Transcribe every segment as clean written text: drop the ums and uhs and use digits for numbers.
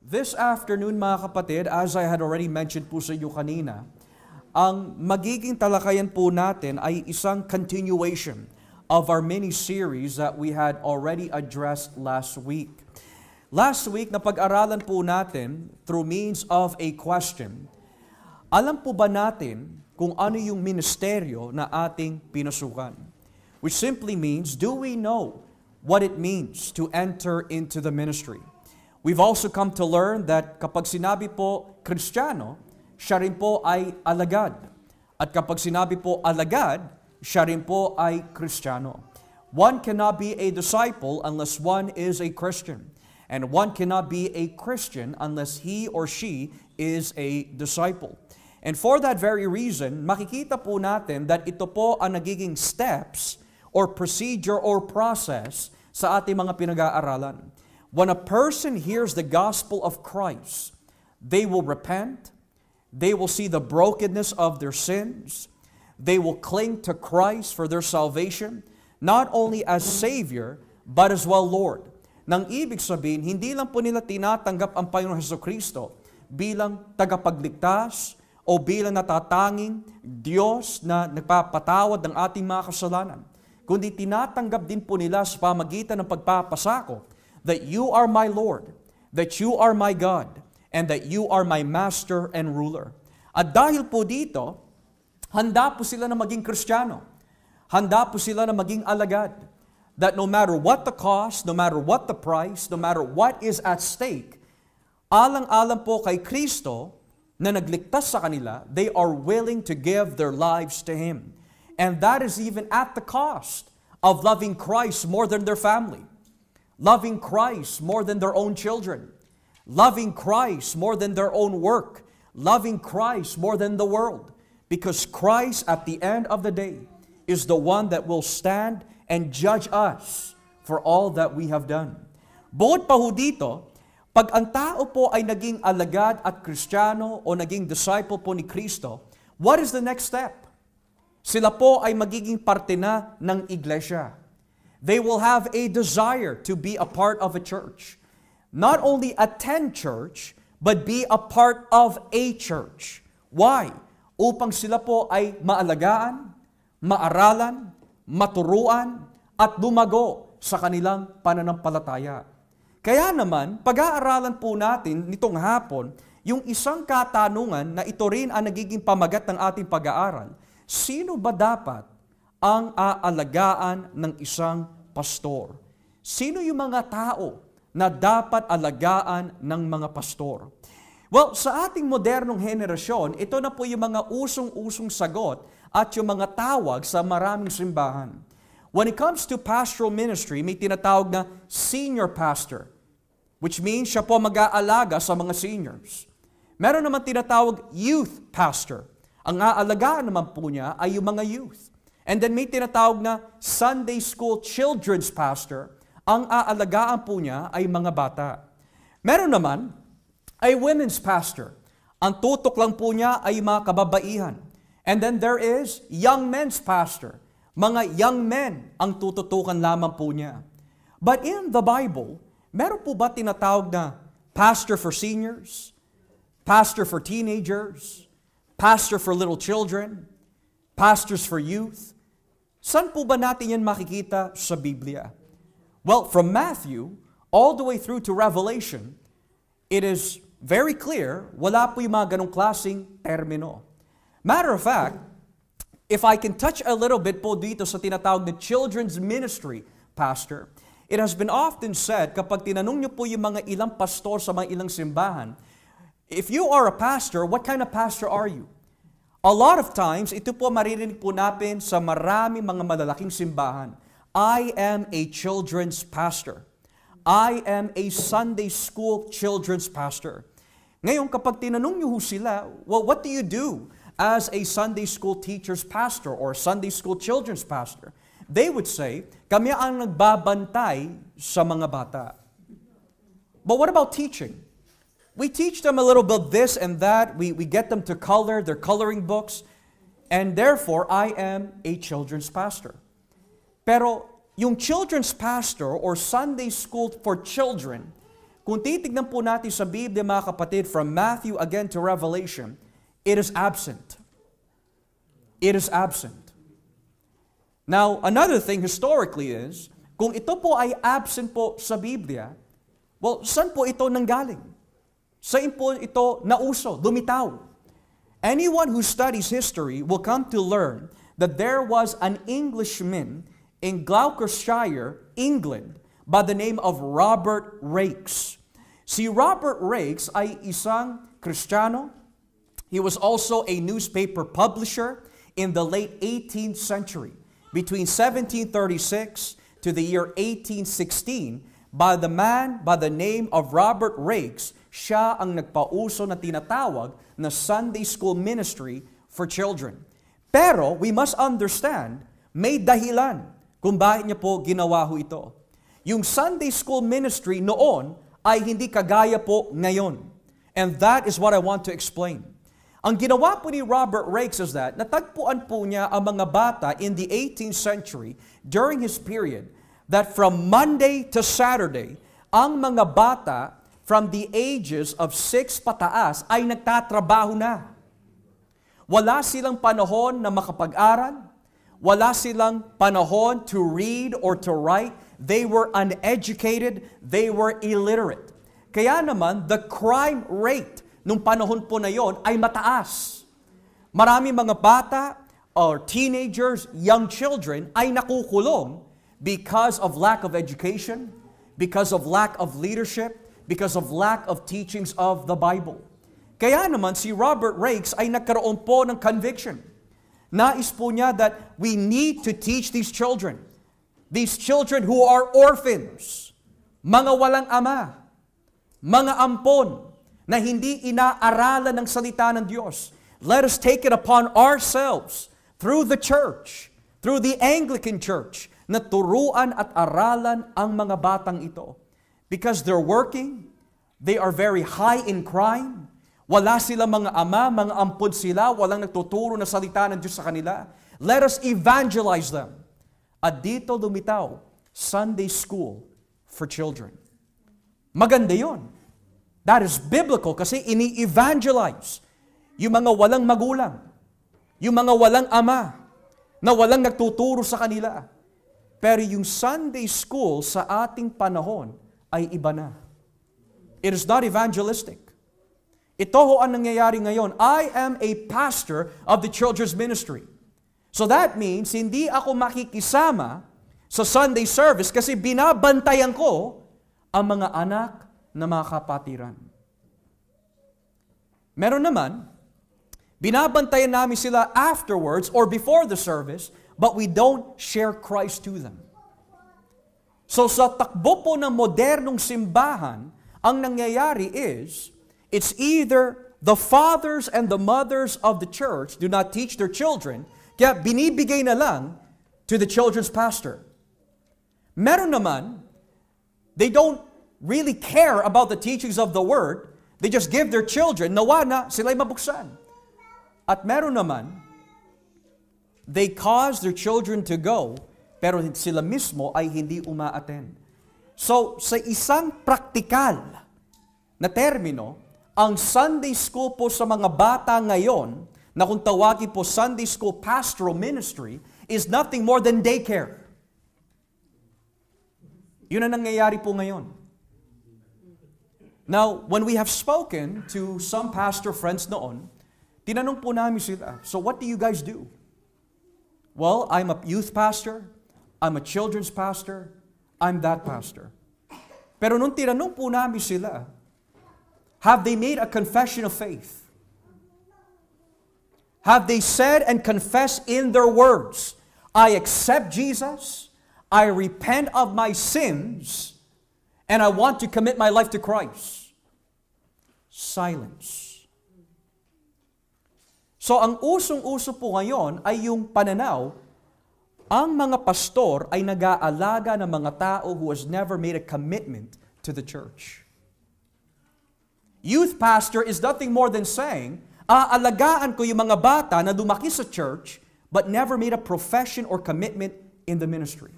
This afternoon mga kapatid, as I had already mentioned po sa inyo kanina, ang magiging talakayan po natin ay isang continuation of our mini-series that we had already addressed last week. Last week, napag-aralan po natin through means of a question. Alam po ba natin kung ano yung ministeryo na ating pinasukan? Which simply means, do we know what it means to enter into the ministry? We've also come to learn that kapag sinabi po Kristiyano, siya rin po ay alagad. At kapag sinabi po alagad, siya rin po ay Kristiyano. One cannot be a disciple unless one is a Christian. And one cannot be a Christian unless he or she is a disciple. And for that very reason, makikita po natin that ito po ang nagiging steps or procedure or process sa ating mga pinag-aaralan. When a person hears the gospel of Christ, they will repent, they will see the brokenness of their sins, they will cling to Christ for their salvation, not only as Savior, but as well Lord. Nang ibig sabihin, hindi lang po nila tinatanggap ang Panginoon Jesucristo bilang tagapagligtas o bilang natatanging Diyos na nagpapatawad ng ating mga kasalanan, kundi tinatanggap din po nila sa pamagitan ng pagpapasako that you are my Lord, that you are my God, and that you are my master and ruler. At dahil po dito, handa po sila na maging Kristiyano. Handa po sila na maging alagad. That no matter what the cost, no matter what the price, no matter what is at stake, alang-alang po kay Kristo na nagligtas sa kanila, they are willing to give their lives to Him. And that is even at the cost of loving Christ more than their family. Loving Christ more than their own children. Loving Christ more than their own work. Loving Christ more than the world. Because Christ at the end of the day is the one that will stand and judge us for all that we have done. Bukod pa ho dito, pag ang tao po ay naging alagad at Kristiyano o naging disciple po ni Kristo, what is the next step? Sila po ay magiging parte na ng iglesia. They will have a desire to be a part of a church. Not only attend church, but be a part of a church. Why? Upang sila po ay maalagaan, maaralan, maturuan, at lumago sa kanilang pananampalataya. Kaya naman, pag-aaralan po natin nitong hapon, yung isang katanungan na ito rin ang nagiging pamagat ng ating pag-aaral. Sino ba dapat ang aalagaan ng isang pastor? Sino yung mga tao na dapat alagaan ng mga pastor? Well, sa ating modernong henerasyon, ito na po yung mga usong-usong sagot at yung mga tawag sa maraming simbahan. When it comes to pastoral ministry, may tinatawag na senior pastor, which means siya po mag-aalaga sa mga seniors. Meron naman tinatawag youth pastor. Ang aalagaan naman po niya ay yung mga youth. And then may tinatawag na Sunday School Children's Pastor. Ang aalagaan po niya ay mga bata. Meron naman ay Women's Pastor. Ang tutok lang po niya ay mga kababaihan. And then there is Young Men's Pastor. Mga young men ang tututukan lamang po niya. But in the Bible, meron po ba tinatawag na Pastor for seniors? Pastor for teenagers? Pastor for little children? Pastors for youth? Saan po ba natin yan makikita sa Biblia? Well, from Matthew all the way through to Revelation, it is very clear, wala po yung mga ganong klaseng termino. Matter of fact, if I can touch a little bit po dito sa tinatawag na children's ministry, pastor, it has been often said, kapag tinanong niyo po yung mga ilang pastor sa mga ilang simbahan, if you are a pastor, what kind of pastor are you? A lot of times, ito po maririnig po natin sa maraming mga malalaking simbahan. I am a children's pastor. I am a Sunday school children's pastor. Ngayon, kapag tinanong niyo sila, well, what do you do as a Sunday school teacher's pastor or Sunday school children's pastor? They would say, kami ang nagbabantay sa mga bata. But what about teaching? We teach them a little bit this and that. We get them to color their coloring books. And therefore, I am a children's pastor. Pero yung children's pastor or Sunday school for children, kung titignan po natin sa Biblia, mga kapatid, from Matthew again to Revelation, it is absent. It is absent. Now, another thing historically is, kung ito po ay absent po sa Biblia, well, saan po ito nanggaling? Saan po ito nauso, lumitaw? Anyone who studies history will come to learn that there was an Englishman in Gloucestershire, England, by the name of Robert Raikes. Si Robert Raikes ay isang Kristiyano. He was also a newspaper publisher in the late 18th century. Between 1736 to the year 1816, by the man by the name of Robert Raikes, siya ang nagpauso na tinatawag na Sunday School Ministry for Children. Pero we must understand, may dahilan kung bakit niya po ginawa ho ito. Yung Sunday School Ministry noon ay hindi kagaya po ngayon. And that is what I want to explain. Ang ginawa po ni Robert Raikes is that natagpuan po niya ang mga bata in the 18th century during his period that from Monday to Saturday, ang mga bata from the ages of 6 pataas ay nagtatrabaho na. Wala silang panahon na makapag-aral. Wala silang panahon to read or to write. They were uneducated. They were illiterate. Kaya naman, the crime rate nung panahon po na yon ay mataas. Maraming mga bata or teenagers, young children ay nakukulong because of lack of education, because of lack of leadership, because of lack of teachings of the Bible. Kaya naman si Robert Raikes ay nagkaroon po ng conviction. Nais po niya that we need to teach these children who are orphans, mga walang ama, mga ampon, na hindi inaaralan ng salita ng Diyos. Let us take it upon ourselves through the church, through the Anglican Church, na turuan at aralan ang mga batang ito. Because they're working, they are very high in crime, wala sila mga ama, mga ampun sila, walang nagtuturo na salita ng Diyos sa kanila. Let us evangelize them. At dito lumitaw, Sunday School for Children. Maganda yun. That is biblical kasi ini-evangelize yung mga walang magulang, yung mga walang ama, na walang nagtuturo sa kanila. Pero yung Sunday School sa ating panahon ay iba na. It is not evangelistic. Ito ho ang nangyayari ngayon. I am a pastor of the children's ministry. So that means, hindi ako makikisama sa Sunday service kasi binabantayan ko ang mga anak na mga kapatiran. Meron naman, binabantayan namin sila afterwards or before the service, but we don't share Christ to them. So sa takbo po ng modernong simbahan, ang nangyayari is, it's either the fathers and the mothers of the church do not teach their children, kaya binibigay na lang to the children's pastor. Meron naman, they don't really care about the teachings of the Word, they just give their children, nawa na sila'y mabuksan. At meron naman, they cause their children to go, pero sila mismo ay hindi uma-attend. So, sa isang praktikal na termino, ang Sunday School po sa mga bata ngayon, na kung tawagin po Sunday School Pastoral Ministry, is nothing more than daycare. Yun ang nangyayari po ngayon. Now, when we have spoken to some pastor friends noon, tinanong po namin sila, so what do you guys do? Well, I'm a youth pastor, I'm a children's pastor, I'm that pastor. Pero nung tinanong po namin sila, have they made a confession of faith? Have they said and confessed in their words, I accept Jesus, I repent of my sins, and I want to commit my life to Christ? Silence. So ang usong-uso po ngayon ay yung pananaw, ang mga pastor ay nag-aalaga ng mga tao who has never made a commitment to the church. Youth pastor is nothing more than saying, aalagaan ko yung mga bata na lumaki sa church but never made a profession or commitment in the ministry.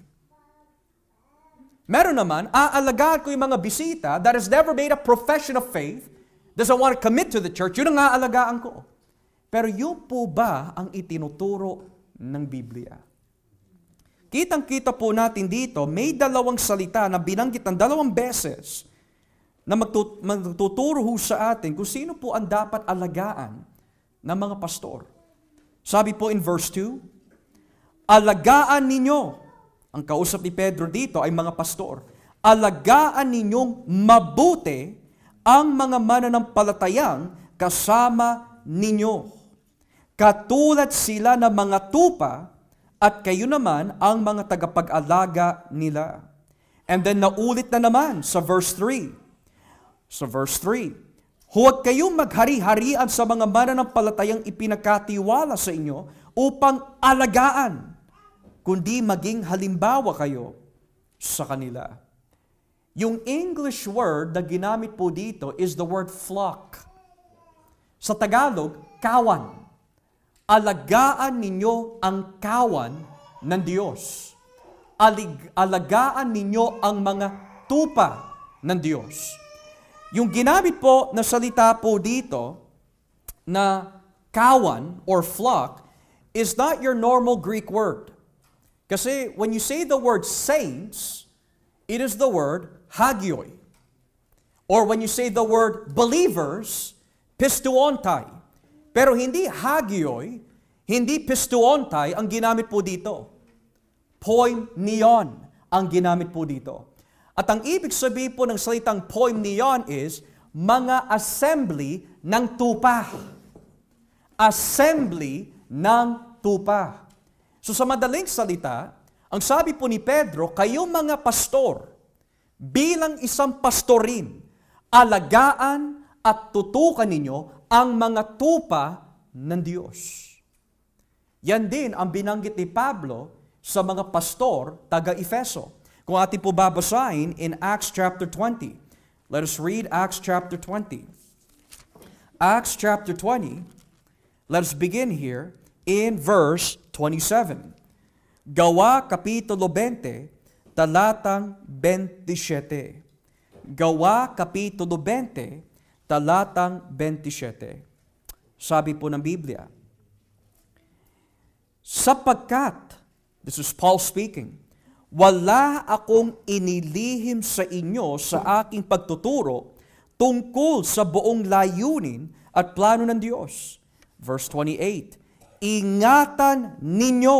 Meron naman, aalagaan ko yung mga bisita that has never made a profession of faith, doesn't want to commit to the church, yun ang aalagaan ko. Pero yun po ba ang itinuturo ng Biblia? Kitang-kita po natin dito, may dalawang salita na binanggit ng dalawang beses na magtuturo sa atin kung sino po ang dapat alagaan ng mga pastor. Sabi po in verse 2, alagaan ninyo. Ang kausap ni Pedro dito ay mga pastor. Alagaan ninyong mabuti ang mga mananampalatayang kasama ninyo. Katulad sila ng mga tupa at kayo naman ang mga tagapag-alaga nila. And then naulit na naman sa verse 3. Sa verse 3, huwag kayong maghari-harian sa mga mananampalatayang ipinagkatiwala sa inyo upang alagaan, kundi maging halimbawa kayo sa kanila. Yung English word na ginamit po dito is the word flock. Sa Tagalog, kawan. Alagaan ninyo ang kawan ng Diyos. Alagaan ninyo ang mga tupa ng Diyos. Yung ginamit po na salita po dito na kawan or flock is not your normal Greek word. Kasi when you say the word saints, it is the word hagioi. Or when you say the word believers, pistuontai. Pero hindi hagioi, hindi pistuontai ang ginamit po dito. Poimnion ang ginamit po dito. At ang ibig sabihin po ng salitang poimnion is mga assembly ng tupa. Assembly ng tupa. So sa madaling salita, ang sabi po ni Pedro, kayong mga pastor, bilang isang pastorin, alagaan at tutukan ninyo ang mga tupa ng Diyos. Yan din ang binanggit ni Pablo sa mga pastor taga-Efeso. Kung atin po babasahin in Acts chapter 20. Let us read Acts chapter 20. Acts chapter 20, let us begin here in verse 27. Gawa Kapitulo 20, talatang 27. Gawa Kapitulo 20, talatang 27. Sabi po ng Biblia, sapagkat, this is Paul speaking, wala akong inilihim sa inyo sa aking pagtuturo tungkol sa buong layunin at plano ng Diyos. Verse 28, ingatan ninyo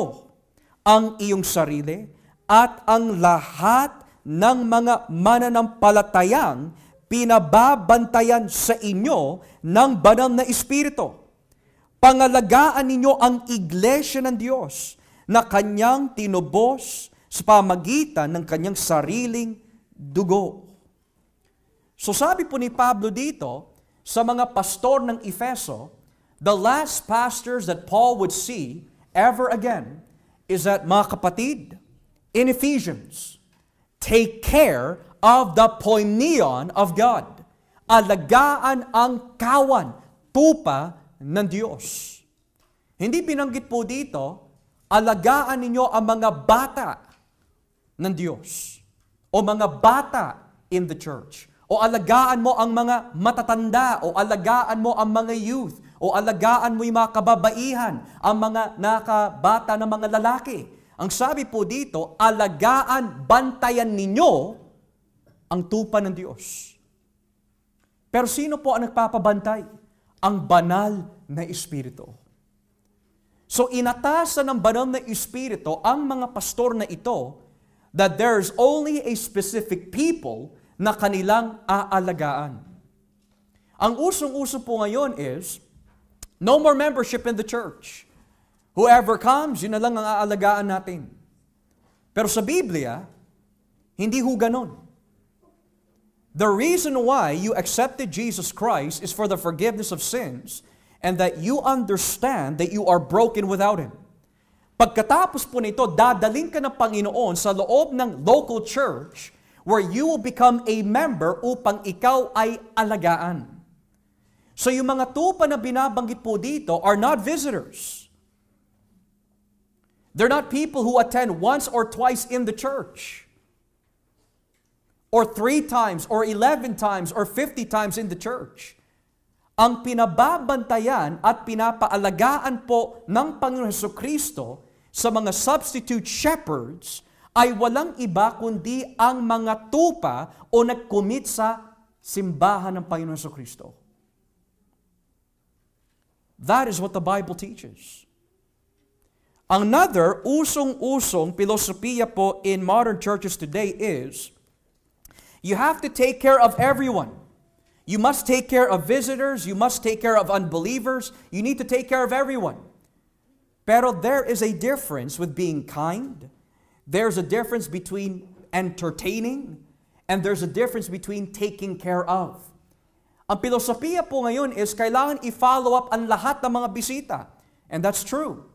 ang iyong sarili at ang lahat ng mga mananampalatayang pinababantayan sa inyo ng banal na Espiritu. Pangalagaan ninyo ang iglesia ng Diyos na kanyang tinubos sa pamagitan ng kanyang sariling dugo. So sabi po ni Pablo dito, sa mga pastor ng Efeso, the last pastors that Paul would see ever again is that, mga kapatid, in Ephesians, take care of the poimnion of God. Alagaan ang kawan, tupa ng Diyos. Hindi binanggit po dito, alagaan ninyo ang mga bata ng Diyos o mga bata in the church o alagaan mo ang mga matatanda o alagaan mo ang mga youth o alagaan mo yung mga kababaihan, ang mga nakabata na mga lalaki. Ang sabi po dito, alagaan, bantayan ninyo ang tupa ng Diyos. Pero sino po ang nagpapabantay? Ang banal na Espiritu. So inatasan ng banal na Espiritu ang mga pastor na ito that there's only a specific people na kanilang aalagaan. Ang usong-uso po ngayon is, no more membership in the church. Whoever comes, yun na lang ang aalagaan natin. Pero sa Biblia, hindi ho ganon. The reason why you accepted Jesus Christ is for the forgiveness of sins and that you understand that you are broken without Him. Pagkatapos po nito, dadaling ka ng Panginoon sa loob ng local church where you will become a member upang ikaw ay alagaan. So yung mga tupa na binabanggit po dito are not visitors. They're not people who attend once or twice in the church. or 3 times, or 11 times, or 50 times in the church. Ang pinababantayan at pinapaalagaan po ng Panginoon Jesucristo sa mga substitute shepherds ay walang iba kundi ang mga tupa o nag-commit sa simbahan ng Panginoon Jesucristo. That is what the Bible teaches. Another usong-usong filosofiya po in modern churches today is, you have to take care of everyone. You must take care of visitors, you must take care of unbelievers, you need to take care of everyone. Pero there is a difference with being kind. There's a difference between entertaining, and there's a difference between taking care of. Ang filosofiya po ngayon is kailangan i-follow up ang lahat ng mga bisita. And that's true.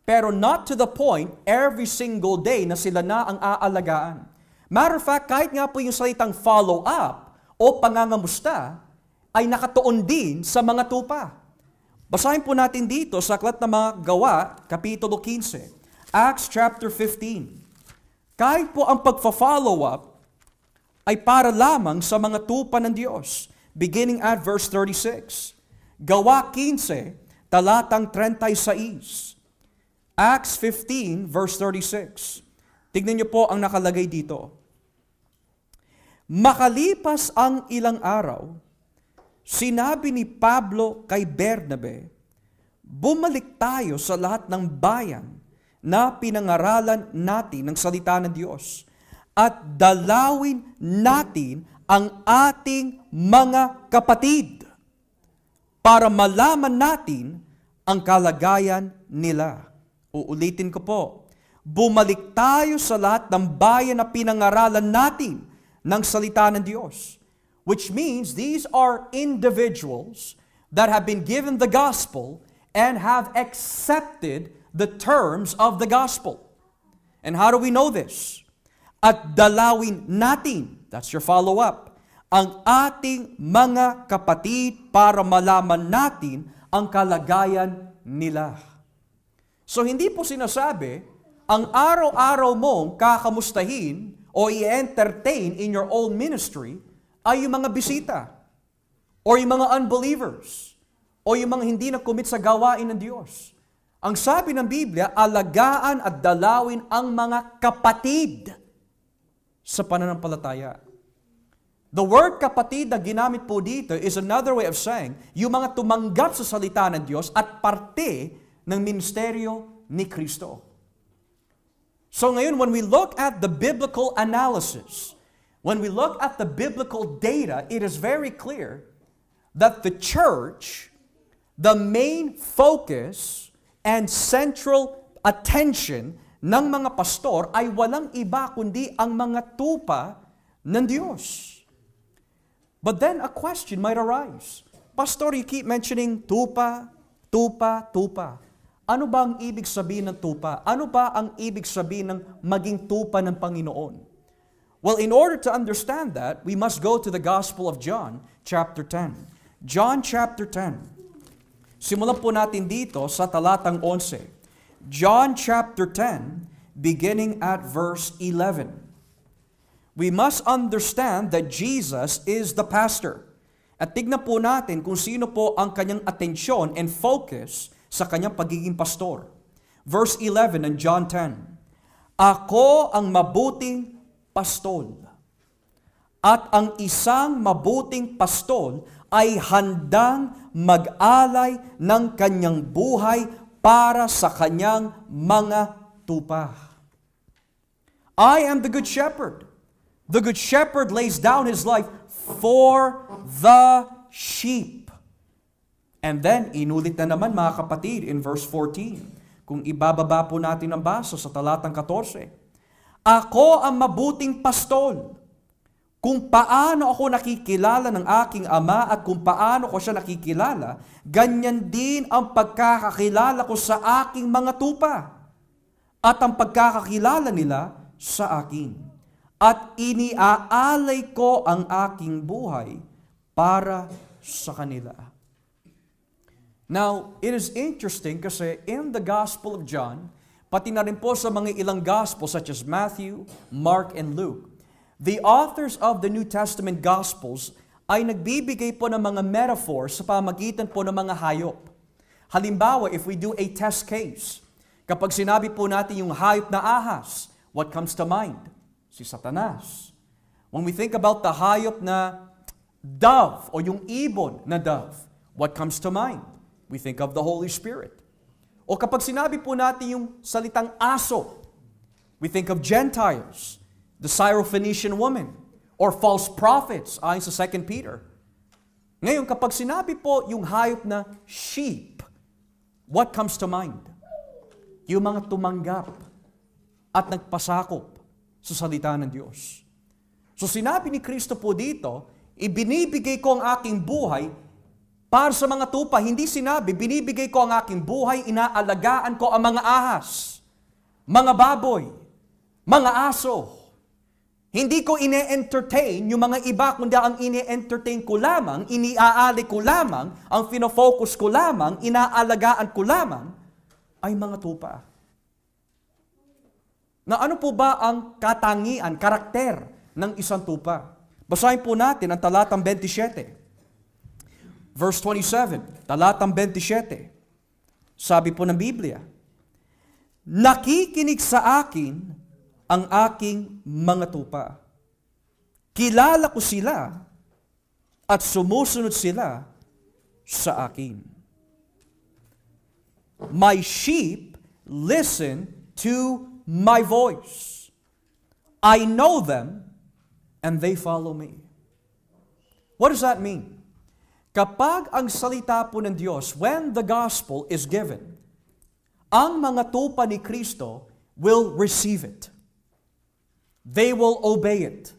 Pero not to the point every single day na sila na ang aalagaan. Matter of fact, kahit nga po yung salitang follow up o pangangamusta ay nakatuon din sa mga tupa. Basahin po natin dito sa Aklat ng Mga Gawa, Kapitulo 15, Acts chapter 15. Kahit po ang pagfa-follow up ay para lamang sa mga tupa ng Diyos, beginning at verse 36. Gawa 15, talatang 36. Acts 15, verse 36. Tignan niyo po ang nakalagay dito. Makalipas ang ilang araw, sinabi ni Pablo kay Bernabe, bumalik tayo sa lahat ng bayan na pinangaralan natin ng salita ng Diyos at dalawin natin ang ating mga kapatid para malaman natin ang kalagayan nila. Uulitin ko po, bumalik tayo sa lahat ng bayan na pinangaralan natin ng salita ng Diyos. Which means these are individuals that have been given the gospel and have accepted the terms of the gospel. And how do we know this? At dalawin natin, that's your follow-up, ang ating mga kapatid para malaman natin ang kalagayan nila. So hindi po sinasabi, ang araw-araw mong kakamustahin o i-entertain in your own ministry ay yung mga bisita, o yung mga unbelievers, o yung mga hindi na-commit sa gawain ng Diyos. Ang sabi ng Biblia, alagaan at dalawin ang mga kapatid sa pananampalataya. The word kapatid na ginamit po dito is another way of saying, yung mga tumanggap sa salita ng Diyos at parte ng ministeryo ni Kristo. So ngayon, when we look at the biblical analysis, when we look at the biblical data, it is very clear that the church, the main focus and central attention ng mga pastor ay walang iba kundi ang mga tupa ng Diyos. But then a question might arise. Pastor, you keep mentioning tupa, tupa, tupa. Ano ba ang ibig sabihin ng tupa? Ano ba ang ibig sabihin ng maging tupa ng Panginoon? Well, in order to understand that, we must go to the Gospel of John, chapter 10. John chapter 10. Simulan po natin dito sa talatang 11. John chapter 10, beginning at verse 11. We must understand that Jesus is the pastor. At tignan po natin kung sino po ang kanyang atensyon and focus sa kanyang pagiging pastor. Verse 11 in John 10. Ako ang mabuting pastol. At ang isang mabuting pastol ay handang mag-alay ng kanyang buhay para sa kanyang mga tupa. I am the good shepherd. The good shepherd lays down his life for the sheep. And then, inulit na naman mga kapatid in verse 14. Kung ibababa po natin ang baso sa talatang 14. Ako ang mabuting pastol. Kung paano ako nakikilala ng aking ama at kung paano ko siya nakikilala, ganyan din ang pagkakakilala ko sa aking mga tupa at ang pagkakakilala nila sa akin. At iniaalay ko ang aking buhay para sa kanila. Now, it is interesting kasi in the Gospel of John, pati na rin po sa mga ilang Gospels such as Matthew, Mark, and Luke, the authors of the New Testament Gospels ay nagbibigay po ng mga metaphors sa pamagitan po ng mga hayop. Halimbawa, if we do a test case, kapag sinabi po natin yung hayop na ahas, what comes to mind? Si Satanas. When we think about the hayop na dove o yung ibon na dove, what comes to mind? We think of the Holy Spirit. O kapag sinabi po natin yung salitang aso, we think of Gentiles, the Syrophoenician woman, or false prophets, ayon sa 2 Peter. Ngayon, kapag sinabi po yung hayop na sheep, what comes to mind? Yung mga tumanggap at nagpasakop sa salita ng Diyos. So sinabi ni Kristo po dito, ibinibigay ko ang aking buhay para sa mga tupa. Hindi sinabi, binibigay ko ang aking buhay, inaalagaan ko ang mga ahas, mga baboy, mga aso. Hindi ko ine-entertain yung mga iba, kundi ang ine-entertain ko lamang, iniaali ko lamang, ang finofocus ko lamang, inaalagaan ko lamang, ay mga tupa. Na ano po ba ang katangian, karakter ng isang tupa? Basahin po natin ang talatang 27. Verse 27, talatang 27. Sabi po ng Biblia, nakikinig sa akin ang aking mga tupa. Kilala ko sila at sumusunod sila sa akin. My sheep listen to my voice. I know them and they follow me. What does that mean? Kapag ang salita po ng Diyos, when the gospel is given, ang mga tupa ni Kristo will receive it. They will obey it.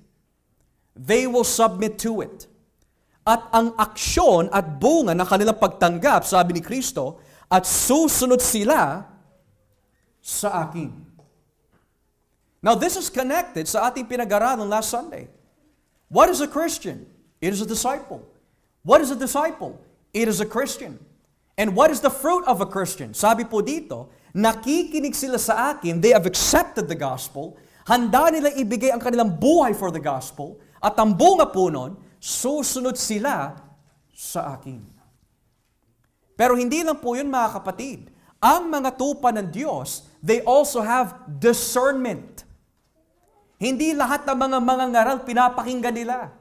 They will submit to it. At ang aksyon at bunga ng kanilang pagtanggap, sabi ni Kristo, at susunod sila sa akin. Now, this is connected sa ating pinag-aralan last Sunday. What is a Christian? It is a disciple. What is a disciple? It is a Christian. And what is the fruit of a Christian? Sabi po dito, nakikinig sila sa akin, they have accepted the gospel, handa nila ibigay ang kanilang buhay for the gospel, at ang bunga po nun, susunod sila sa akin. Pero hindi lang po yun, mga kapatid. Ang mga tupa ng Diyos, they also have discernment. Hindi lahat ng mga mangangaral pinapakinggan nila.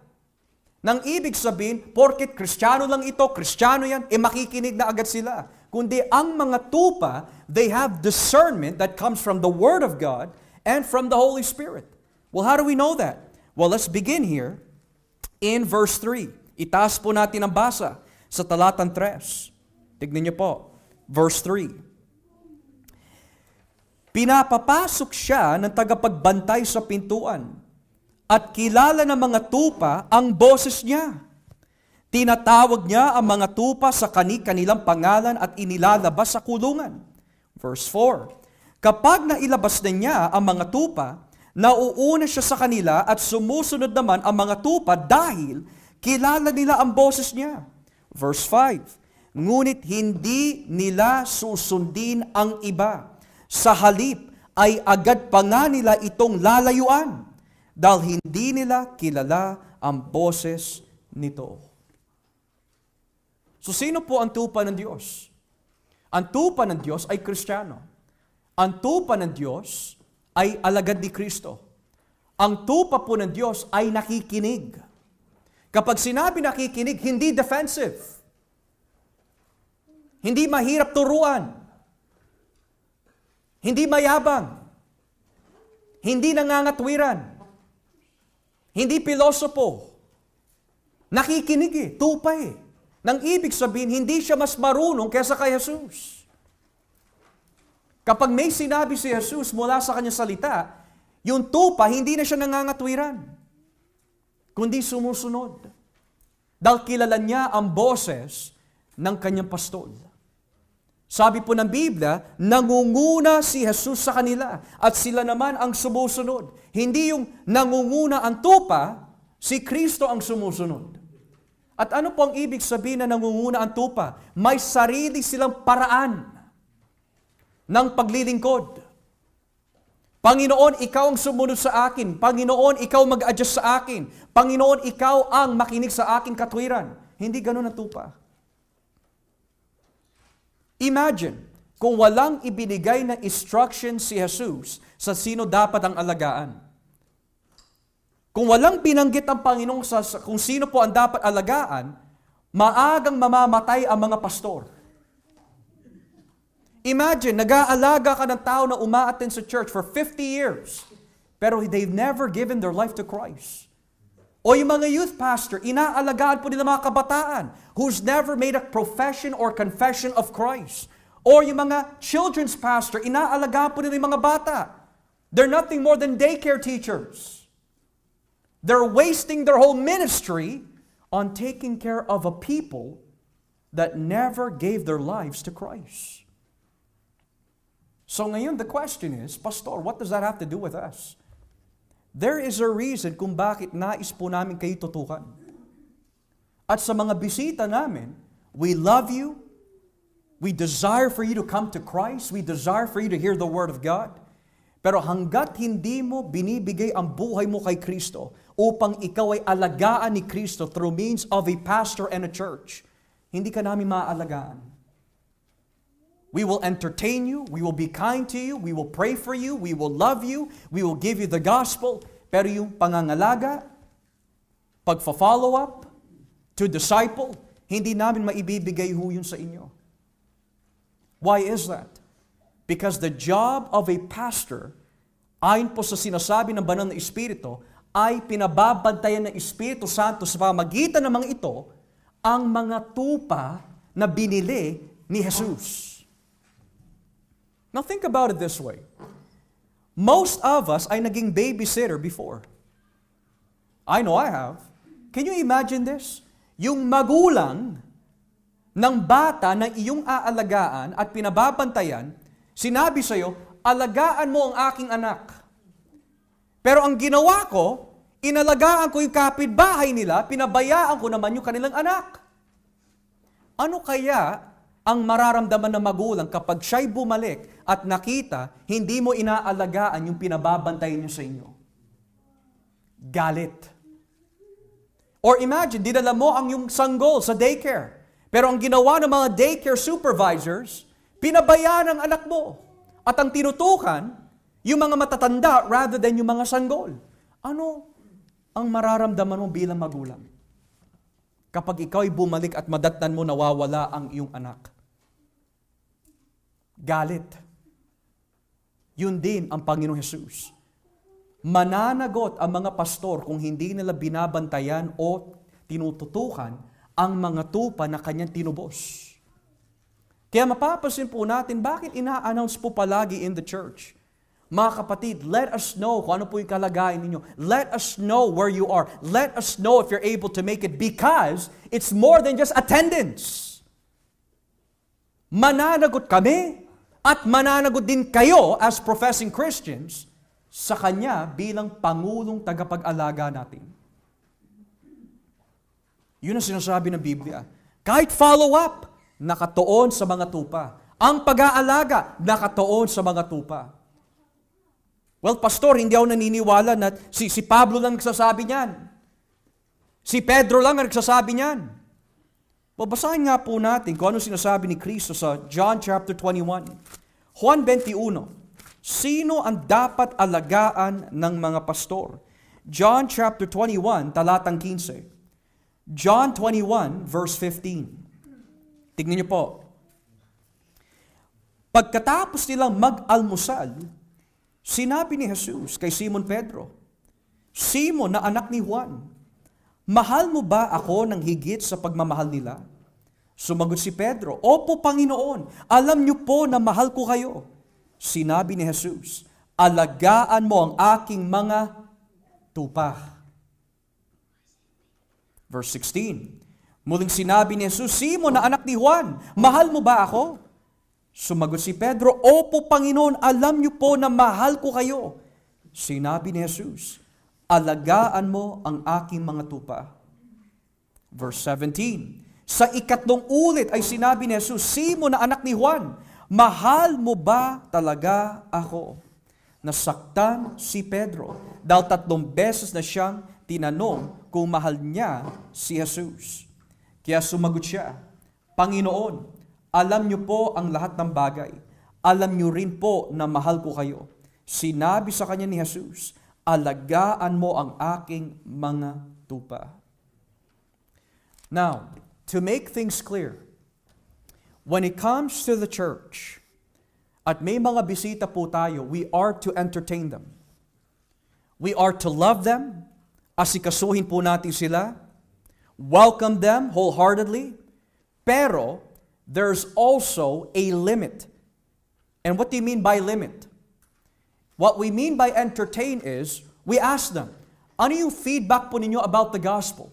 Nang ibig sabihin, porket Kristiyano lang ito, Kristiyano yan, makikinig na agad sila. Kundi ang mga tupa, they have discernment that comes from the Word of God and from the Holy Spirit. Well, how do we know that? Well, let's begin here in verse 3. Itaas po natin ang basa sa talatang 3. Tignan niyo po, verse 3. Pinapapasok siya ng tagapagbantay sa pintuan at kilala ng mga tupa ang boses niya. Tinatawag niya ang mga tupa sa kanilang pangalan at inilalabas sa kulungan. Verse 4. Kapag nailabas na niya ang mga tupa, nauuna siya sa kanila at sumusunod naman ang mga tupa dahil kilala nila ang boses niya. Verse 5. Ngunit hindi nila susundin ang iba. Sa halip ay agad pa nga nila itong lalayuan dahil hindi nila kilala ang boses nito. So sino po ang tupa ng Diyos? Ang tupa ng Diyos ay Kristiyano. Ang tupa ng Diyos ay alagad ni Kristo. Ang tupa po ng Diyos ay nakikinig. Kapag sinabi nakikinig, hindi defensive. Hindi mahirap turuan. Hindi mayabang. Hindi nangangatwiran. Hindi pilosopo. Nakikinig tupa Nang ibig sabihin, hindi siya mas marunong kaysa kay Jesus. Kapag may sinabi si Jesus mula sa kanyang salita, yung tupa, hindi na siya nangangatwiran, kundi sumusunod. Dahil kilala niya ang boses ng kanyang pastol. Sabi po ng Biblia, nangunguna si Jesus sa kanila at sila naman ang sumusunod. Hindi yung nangunguna ang tupa, si Kristo ang sumusunod. At ano po ang ibig sabihin na nangunguna ang tupa? May sarili silang paraan ng paglilingkod. Panginoon, ikaw ang sumunod sa akin. Panginoon, ikaw mag-adjust sa akin. Panginoon, ikaw ang makinig sa aking katwiran. Hindi ganun ang tupa. Imagine, kung walang ibinigay na instruction si Jesus sa sino dapat ang alagaan. Kung walang binanggit ang Panginoon sa kung sino po ang dapat alagaan, maagang mamamatay ang mga pastor. Imagine, nag-aalaga ka ng tao na umaattend sa church for 50 years, pero they've never given their life to Christ. O yung mga youth pastor, inaalagaan po nila mga kabataan who's never made a profession or confession of Christ. Or yung mga children's pastor, inaalagaan po nila yung mga bata. They're nothing more than daycare teachers. They're wasting their whole ministry on taking care of a people that never gave their lives to Christ. So ngayon, the question is, Pastor, what does that have to do with us? There is a reason kung bakit nais po namin kayo tutukan. At sa mga bisita namin, we love you, we desire for you to come to Christ, we desire for you to hear the Word of God. Pero hanggat hindi mo binibigay ang buhay mo kay Kristo upang ikaw ay alagaan ni Kristo through means of a pastor and a church, hindi ka namin maaalagaan. We will entertain you, we will be kind to you, we will pray for you, we will love you, we will give you the gospel, pero yung pangangalaga, pagfa-follow up, to disciple, hindi namin maibibigay ho yun sa inyo. Why is that? Because the job of a pastor, ayon po sa sinasabi ng Banal na Espiritu, ay pinababantayan ng Espiritu Santo sa pamamagitan ng mga ito, ang mga tupa na binili ni Jesus. Now think about it this way. Most of us ay naging babysitter before. I know I have. Can you imagine this? Yung magulang ng bata na iyong aalagaan at pinababantayan, sinabi sa'yo, alagaan mo ang aking anak. Pero ang ginawa ko, inalagaan ko yung kapitbahay nila, pinabayaan ko naman yung kanilang anak. Ano kaya ang mararamdaman ng magulang kapag siya'y bumalik at nakita, hindi mo inaalagaan yung pinababantayan niyo sa inyo? Galit. Or imagine, dinala mo ang yung sanggol sa daycare. Pero ang ginawa ng mga daycare supervisors, pinabayaan ang anak mo. At ang tinutukan, yung mga matatanda rather than yung mga sanggol. Ano ang mararamdaman mo bilang magulang? Kapag ikaw ay bumalik at madatnan mo nawawala ang iyong anak. Galit. Yun din ang Panginoong Jesus. Mananagot ang mga pastor kung hindi nila binabantayan o tinututukan ang mga tupa na kanyang tinubos. Kaya mapapansin po natin bakit ina-announce po palagi in the church. Mga kapatid, let us know kung ano po yung kalagayan ninyo. Let us know where you are. Let us know if you're able to make it because it's more than just attendance. Mananagot kami at mananagot din kayo as professing Christians sa Kanya bilang Pangulong tagapag-alaga natin. Yun ang sinasabi ng Biblia. Kahit follow-up, nakatuon sa mga tupa. Ang pag-aalaga, nakatuon sa mga tupa. Well, Pastor, hindi ako naniniwala na si Pablo lang nagsasabi niyan. Si Pedro lang ang nagsasabi niyan. Babasahin nga po natin kung ano sinasabi ni Kristo sa John chapter 21. Juan 21. Sino ang dapat alagaan ng mga pastor? John chapter 21, talatang 15. John 21, verse 15. Tignan niyo po. Pagkatapos nilang mag-almusal, sinabi ni Jesus kay Simon Pedro, Simon na anak ni Juan, mahal mo ba ako ng higit sa pagmamahal nila? Sumagot si Pedro, Opo, Panginoon, alam niyo po na mahal ko kayo. Sinabi ni Jesus, alagaan mo ang aking mga tupa. Verse 16, muling sinabi ni Jesus, Simon na anak ni Juan, mahal mo ba ako? Sumagot si Pedro, Opo, Panginoon, alam niyo po na mahal ko kayo. Sinabi ni Jesus, alagaan mo ang aking mga tupa. Verse 17, sa ikatlong ulit ay sinabi ni Jesus, Simon na anak ni Juan, mahal mo ba talaga ako? nasaktan si Pedro dahil 3 beses na siyang tinanong kung mahal niya si Jesus. Kaya sumagot siya, Panginoon, alam niyo po ang lahat ng bagay. Alam niyo rin po na mahal ko kayo. Sinabi sa kanya ni Jesus, alagaan mo ang aking mga tupa. Now, to make things clear, when it comes to the church, at may mga bisita po tayo, we are to entertain them. We are to love them, asikasuhin po natin sila, welcome them wholeheartedly, pero there's also a limit. And what do you mean by limit? What we mean by entertain is, we ask them, ano yung feedback po ninyo about the gospel?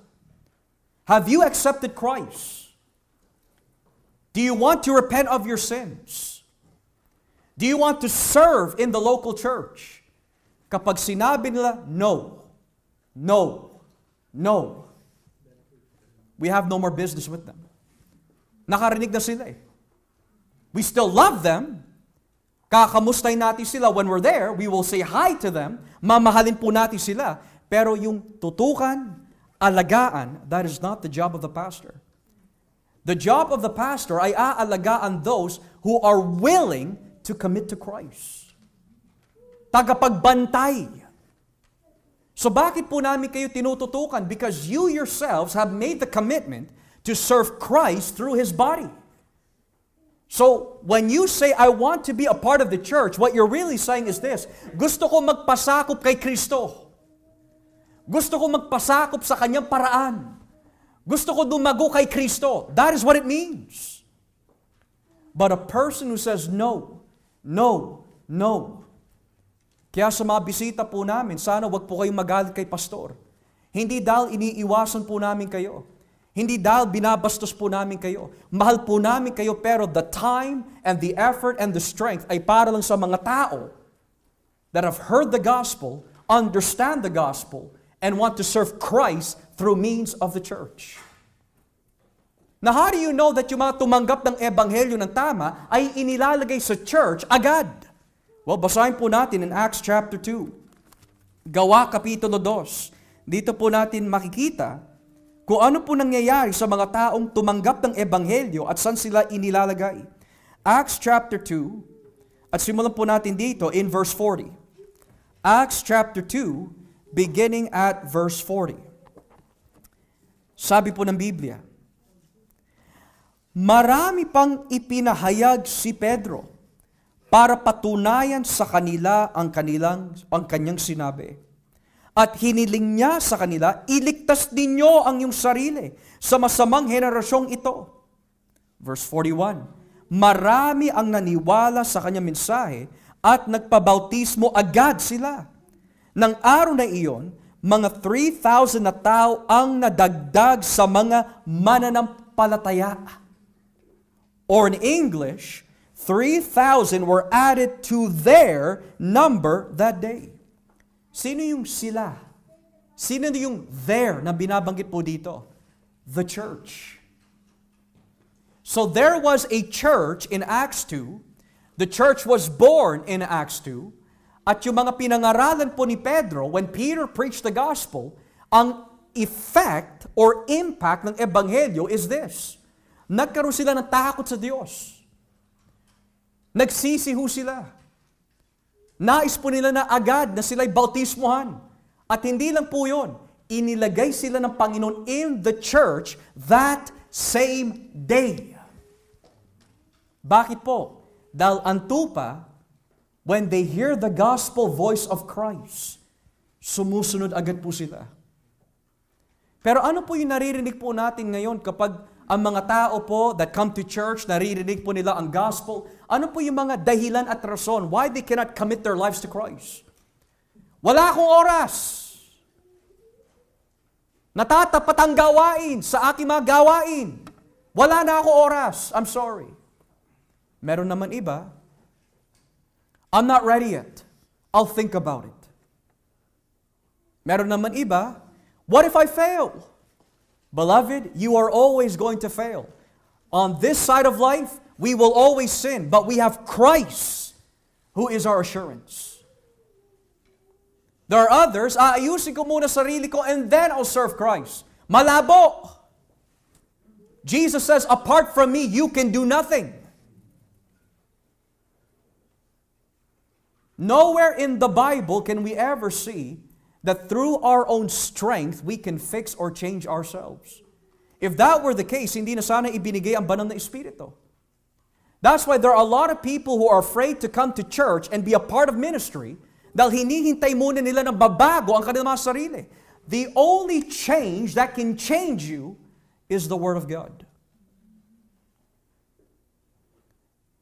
Have you accepted Christ? Do you want to repent of your sins? Do you want to serve in the local church? Kapag sinabi nila, no, no, no, we have no more business with them. Nakarinig na sila eh. We still love them. Kakamustay natin sila when we're there. We will say hi to them. Mamahalin po natin sila. Pero yung tutukan, alagaan, that is not the job of the pastor. The job of the pastor ay aalagaan those who are willing to commit to Christ. Tagapagbantay. So bakit po namin kayo tinututukan? Because you yourselves have made the commitment to serve Christ through His body. So when you say, I want to be a part of the church, what you're really saying is this, gusto ko magpasakop kay Kristo. Gusto ko magpasakop sa Kanyang paraan. Gusto ko dumago kay Kristo. That is what it means. But a person who says no, no, no. Kaya sa mga bisita po namin, sana wag po kayong magalit kay pastor. Hindi dahil iniiwasan po namin kayo. Hindi dahil binabastos po namin kayo. Mahal po namin kayo, pero the time and the effort and the strength ay para lang sa mga tao that have heard the gospel, understand the gospel, and want to serve Christ through means of the church. Now, how do you know that yung mga tumanggap ng ebanghelyo ng tama ay inilalagay sa church agad? Well, basahin po natin in Acts chapter 2. Gawa kapitulo 2. Dito po natin makikita kung ano po nangyayari sa mga taong tumanggap ng ebanghelyo at saan sila inilalagay. Acts chapter 2, at simulan po natin dito in verse 40. Acts chapter 2, beginning at verse 40. Sabi po ng Biblia, marami pang ipinahayag si Pedro para patunayan sa kanila ang kanyang sinabi. At hiniling niya sa kanila, iligtas ninyo ang iyong sarili sa masamang henerasyong ito. Verse 41, marami ang naniwala sa kanyang mensahe at nagpabautismo agad sila. Nang araw na iyon, mga 3,000 na tao ang nadagdag sa mga mananampalataya. Or in English, 3,000 were added to their number that day. Sino yung sila? Sino yung there na binabanggit po dito? The church. So there was a church in Acts 2. The church was born in Acts 2. At yung mga pinangaralan po ni Pedro, when Peter preached the gospel, ang effect or impact ng ebanghelyo is this. Nagkaroon sila ng takot sa Diyos. Nagsisiho sila. Nais po nila na agad na sila'y bautismuhan. At hindi lang po yun, inilagay sila ng Panginoon in the church that same day. Bakit po? Dahil ang tupa, when they hear the gospel voice of Christ, sumusunod agad po sila. Pero ano po yung naririnig po natin ngayon kapag ang mga tao po that come to church, naririnig po nila ang gospel, ano po yung mga dahilan at rason why they cannot commit their lives to Christ? Wala akong oras. Natatapat ang gawain sa aking mga gawain. Wala na ako oras. I'm sorry. Meron naman iba, I'm not ready yet. I'll think about it. Meron naman iba, what if I fail? Beloved, you are always going to fail. On this side of life, we will always sin, but we have Christ, who is our assurance. There are others, aayusin ko muna sarili ko and then I'll serve Christ. Malabo. Jesus says, apart from me, you can do nothing. Nowhere in the Bible can we ever see that through our own strength, we can fix or change ourselves. If that were the case, hindi na sana ibinigay ang banal na Espiritu. That's why there are a lot of people who are afraid to come to church and be a part of ministry dahil hinihintay muna nila na babago ang kanilang mga sarili. The only change that can change you is the Word of God.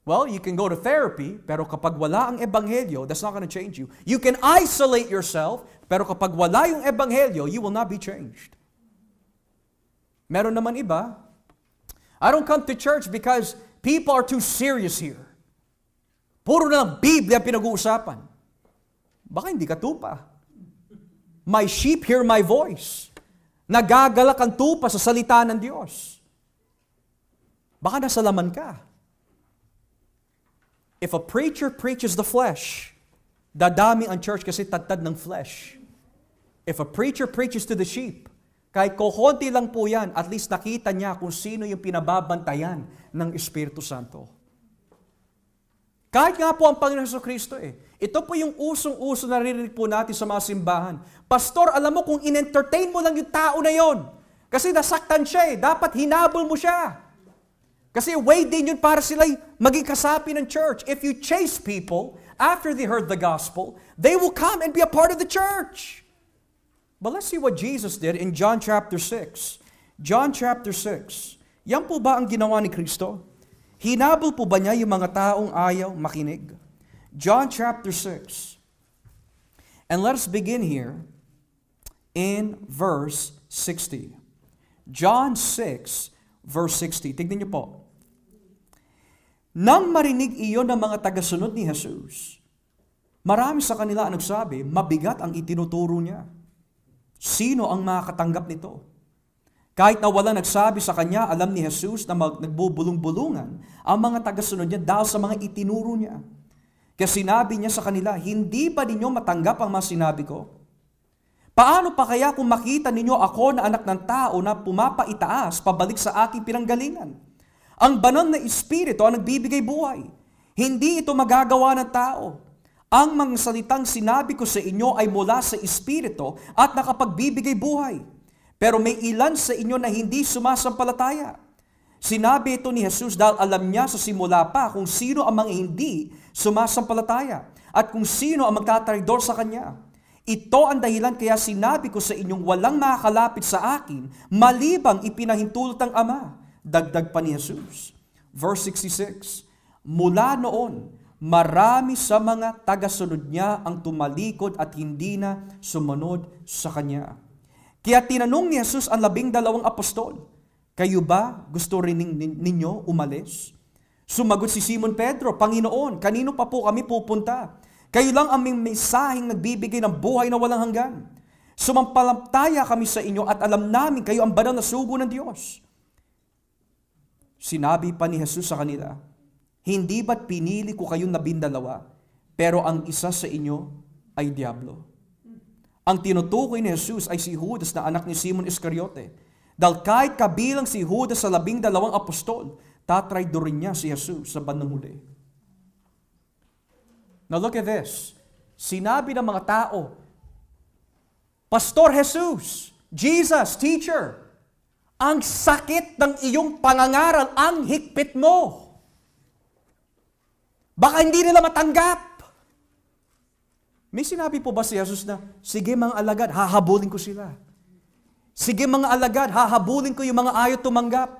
Well, you can go to therapy, pero kapag wala ang Ebanghelyo, that's not going to change you. You can isolate yourself, pero kapag wala yung Ebanghelyo, you will not be changed. Meron naman iba, I don't come to church because people are too serious here. Puro na lang Biblia pinag-uusapan. Baka hindi ka tupa. My sheep hear my voice. Nagagalak ang tupa sa salita ng Diyos. Baka nasa laman ka. If a preacher preaches the flesh, dadami ang church kasi tad-tad ng flesh. If a preacher preaches to the sheep, kahit kukunti lang po yan, at least nakita niya kung sino yung pinababantayan ng Espiritu Santo. Kahit nga po ang Panginoon Jesucristo ito po yung usong-uso na narinig po natin sa mga simbahan. Pastor, alam mo kung in-entertain mo lang yung tao na yon, kasi nasaktan siya dapat hinabol mo siya. Kasi way din yun para sila'y maging kasapi ng church. If you chase people after they heard the gospel, they will come and be a part of the church. But let's see what Jesus did in John chapter 6. John chapter 6. Yan po ba ang ginawa ni Kristo? Hinabol po ba niya yung mga taong ayaw makinig? John chapter 6. And let us begin here in verse 60. John 6, verse 60. Tignan niyo po. Nang marinig iyon ng mga tagasunod ni Jesus, marami sa kanila ang nagsabi, mabigat ang itinuturo niya. Sino ang makakatanggap nito? Kahit na wala nagsabi sa kanya, alam ni Jesus na nagbubulong-bulungan ang mga tagasunod niya dahil sa mga itinuro niya. Kaya sinabi niya sa kanila, hindi ba ninyo matanggap ang mga sinabi ko? Paano pa kaya kung makita ninyo ako na anak ng tao na pumapaitaas pabalik sa aking pinanggalingan? Ang banal na Espiritu ang nagbibigay buhay. Hindi ito magagawa ng tao. Ang mga salitang sinabi ko sa inyo ay mula sa Espiritu at nakapagbibigay buhay. Pero may ilan sa inyo na hindi sumasampalataya. Sinabi ito ni Jesus dahil alam niya sa simula pa kung sino ang mga hindi sumasampalataya at kung sino ang magtatraidor sa Kanya. Ito ang dahilan kaya sinabi ko sa inyong walang makakalapit sa akin malibang ipinahintulot ng Ama. Dagdag pa ni Jesus. Verse 66, mula noon, marami sa mga tagasunod niya ang tumalikod at hindi na sumunod sa Kanya. Kaya tinanong ni Jesus ang 12 apostol, kayo ba gusto rin ninyo umalis? Sumagot si Simon Pedro, Panginoon, kanino pa po kami pupunta? Kayo lang ang may mensaheng nagbibigay ng buhay na walang hanggan. Sumampalataya kami sa inyo at alam namin kayo ang banal na sugo ng Diyos. Sinabi pa ni Jesus sa kanila, hindi ba't pinili ko kayong 12, pero ang isa sa inyo ay Diablo? Ang tinutukoy ni Jesus ay si Judas na anak ni Simon Iscariote. Dahil kahit kabilang si Judas sa 12 apostol, tatraidorin niya si Jesus sa bandang huli. Now look at this. Sinabi ng mga tao, Pastor Jesus, Jesus, teacher, ang sakit ng iyong pangangaral, ang higpit mo. Baka hindi nila matanggap. May sinabi po ba si Jesus na, sige mga alagad, hahabulin ko sila. Sige mga alagad, hahabulin ko yung mga ayaw tumanggap.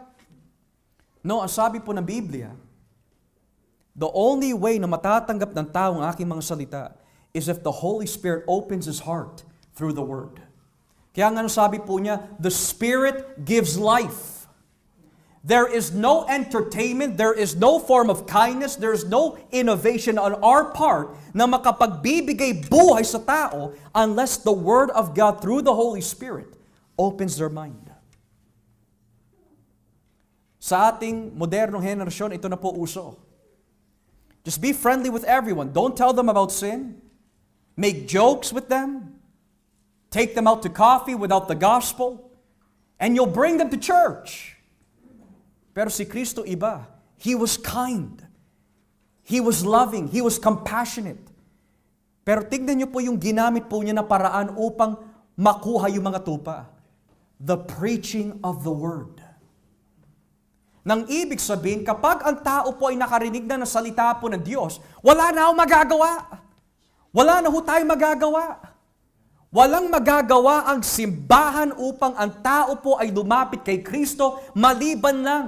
No, ang sabi po ng Biblia, the only way na matatanggap ng tao ang aking mga salita is if the Holy Spirit opens his heart through the Word. Kaya nga sabi po niya, the Spirit gives life. There is no entertainment, there is no form of kindness, there is no innovation on our part na makapagbibigay buhay sa tao unless the Word of God through the Holy Spirit opens their mind. Sa ating modernong henerasyon, ito na po uso. Just be friendly with everyone. Don't tell them about sin. Make jokes with them. take them out to coffee without the gospel, and you'll bring them to church. Pero si Kristo iba. He was kind. He was loving. He was compassionate. Pero tignan niyo po yung ginamit po niya na paraan upang makuha yung mga tupa. The preaching of the word. Nang ibig sabihin, kapag ang tao po ay nakarinig na ng salita po ng Diyos, wala na akong magagawa. Wala na ho tayong magagawa. Walang magagawa ang simbahan upang ang tao po ay lumapit kay Kristo maliban lang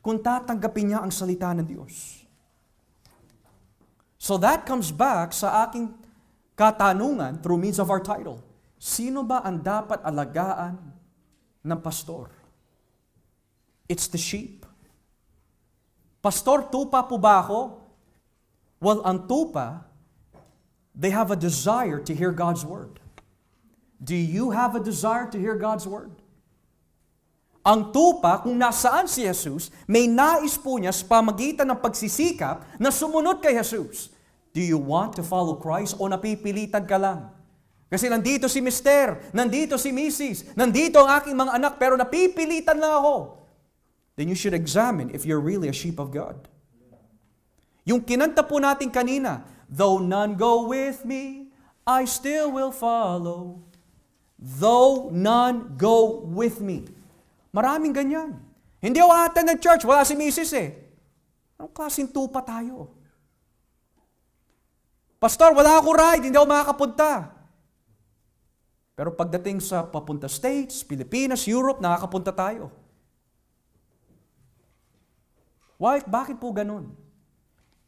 kung tatanggapin niya ang salita ng Diyos. So that comes back sa aking katanungan through means of our title. Sino ba ang dapat alagaan ng pastor? It's the sheep. Pastor, tupa po ba ako? Well, ang tupa, they have a desire to hear God's word. Do you have a desire to hear God's word? Ang tupa, kung nasaan si Jesus, may nais po niya sa pamagitan ng pagsisikap na sumunod kay Jesus. Do you want to follow Christ o napipilitan ka lang? Kasi nandito si Mister, nandito si Mrs., nandito ang aking mga anak, pero napipilitan lang ako. Then you should examine if you're really a sheep of God. Yung kinanta po natin kanina, though none go with me, I still will follow. Though none go with me. Maraming ganyan. Hindi ako attend ng church, wala si Mrs. Anong klaseng tupa tayo? Pastor, wala ako ride, hindi ako makakapunta. Pero pagdating sa papunta States, Pilipinas, Europe, nakakapunta tayo. Why? Bakit po ganun?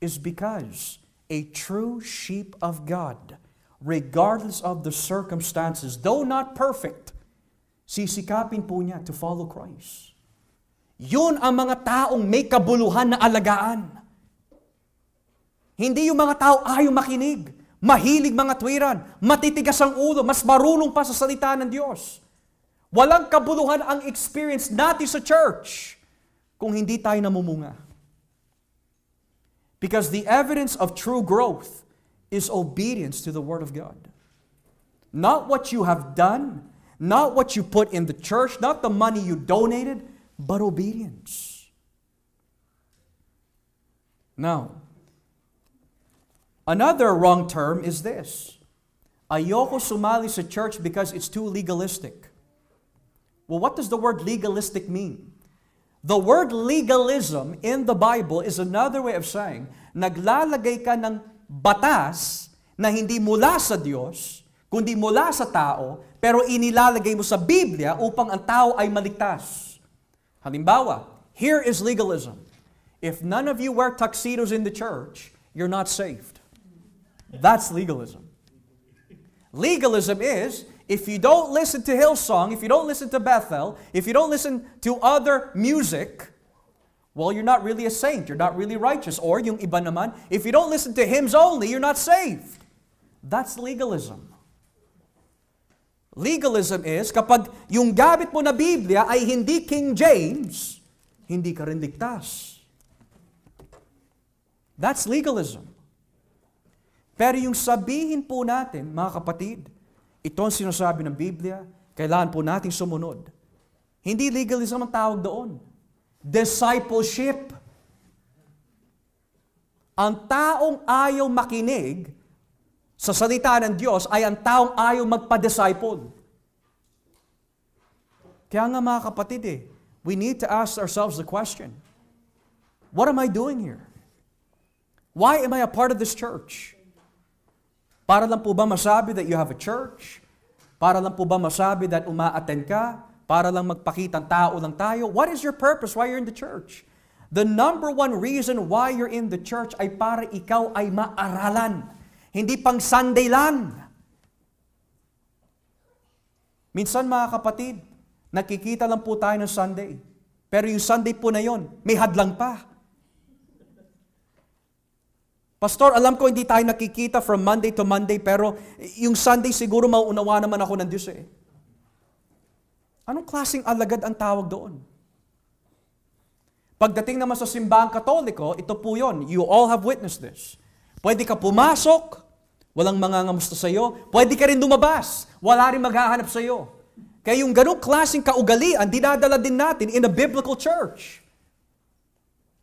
Is because a true sheep of God, regardless of the circumstances, though not perfect, sisikapin po niya to follow Christ. Yun ang mga taong may kabuluhan na alagaan. Hindi yung mga tao ayaw makinig, mahilig mga tuwiran, matitigas ang ulo, mas marunong pa sa salita ng Diyos. Walang kabuluhan ang experience natin sa church kung hindi tayo namumunga. Because the evidence of true growth is obedience to the Word of God. Not what you have done, not what you put in the church, not the money you donated, but obedience. Now, another wrong term is this. Ayoko sumali sa church because it's too legalistic. Well, what does the word legalistic mean? The word legalism in the Bible is another way of saying, naglalagay ka ng batas na hindi mula sa Diyos, kundi mula sa tao, pero inilalagay mo sa Biblia upang ang tao ay maligtas. Halimbawa, here is legalism. If none of you wear tuxedos in the church, you're not saved. That's legalism. Legalism is, if you don't listen to Hillsong, if you don't listen to Bethel, if you don't listen to other music, well, you're not really a saint. You're not really righteous. Or yung iba naman, if you don't listen to hymns only, you're not saved. That's legalism. Legalism is, kapag yung gamit mo na Biblia ay hindi King James, hindi ka rin ligtas. That's legalism. Pero yung sabihin po natin, mga kapatid, ito ang sinasabi ng Biblia, kailangan po nating sumunod. Hindi legalism ang tawag doon. Discipleship. Ang taong ayaw makinig sa salita ng Diyos ay ang taong ayaw magpa-disciple. Kaya nga mga kapatid we need to ask ourselves the question, what am I doing here? Why am I a part of this church? Para lang po ba masabi that you have a church? Para lang po ba masabi that uma-attend ka? Para lang magpakitang tao lang tayo? What is your purpose why you're in the church? The number one reason why you're in the church ay para ikaw ay maaralan. Hindi pang Sunday lang. Minsan mga kapatid, nakikita lang po tayo ng Sunday. Pero yung Sunday po na yon, may hadlang pa. Pastor, alam ko hindi tayo nakikita from Monday to Monday, pero yung Sunday siguro mauunawa naman ako ng Diyos Anong klaseng alagad ang tawag doon? Pagdating naman sa simbahang Katoliko, ito po yon. You all have witnessed this. Pwede ka pumasok, Walang mangangamusta sa iyo. Pwede ka rin lumabas. Wala rin maghahanap sa iyo. Kaya yung ganong klaseng kaugalian, dinadala din natin in a biblical church.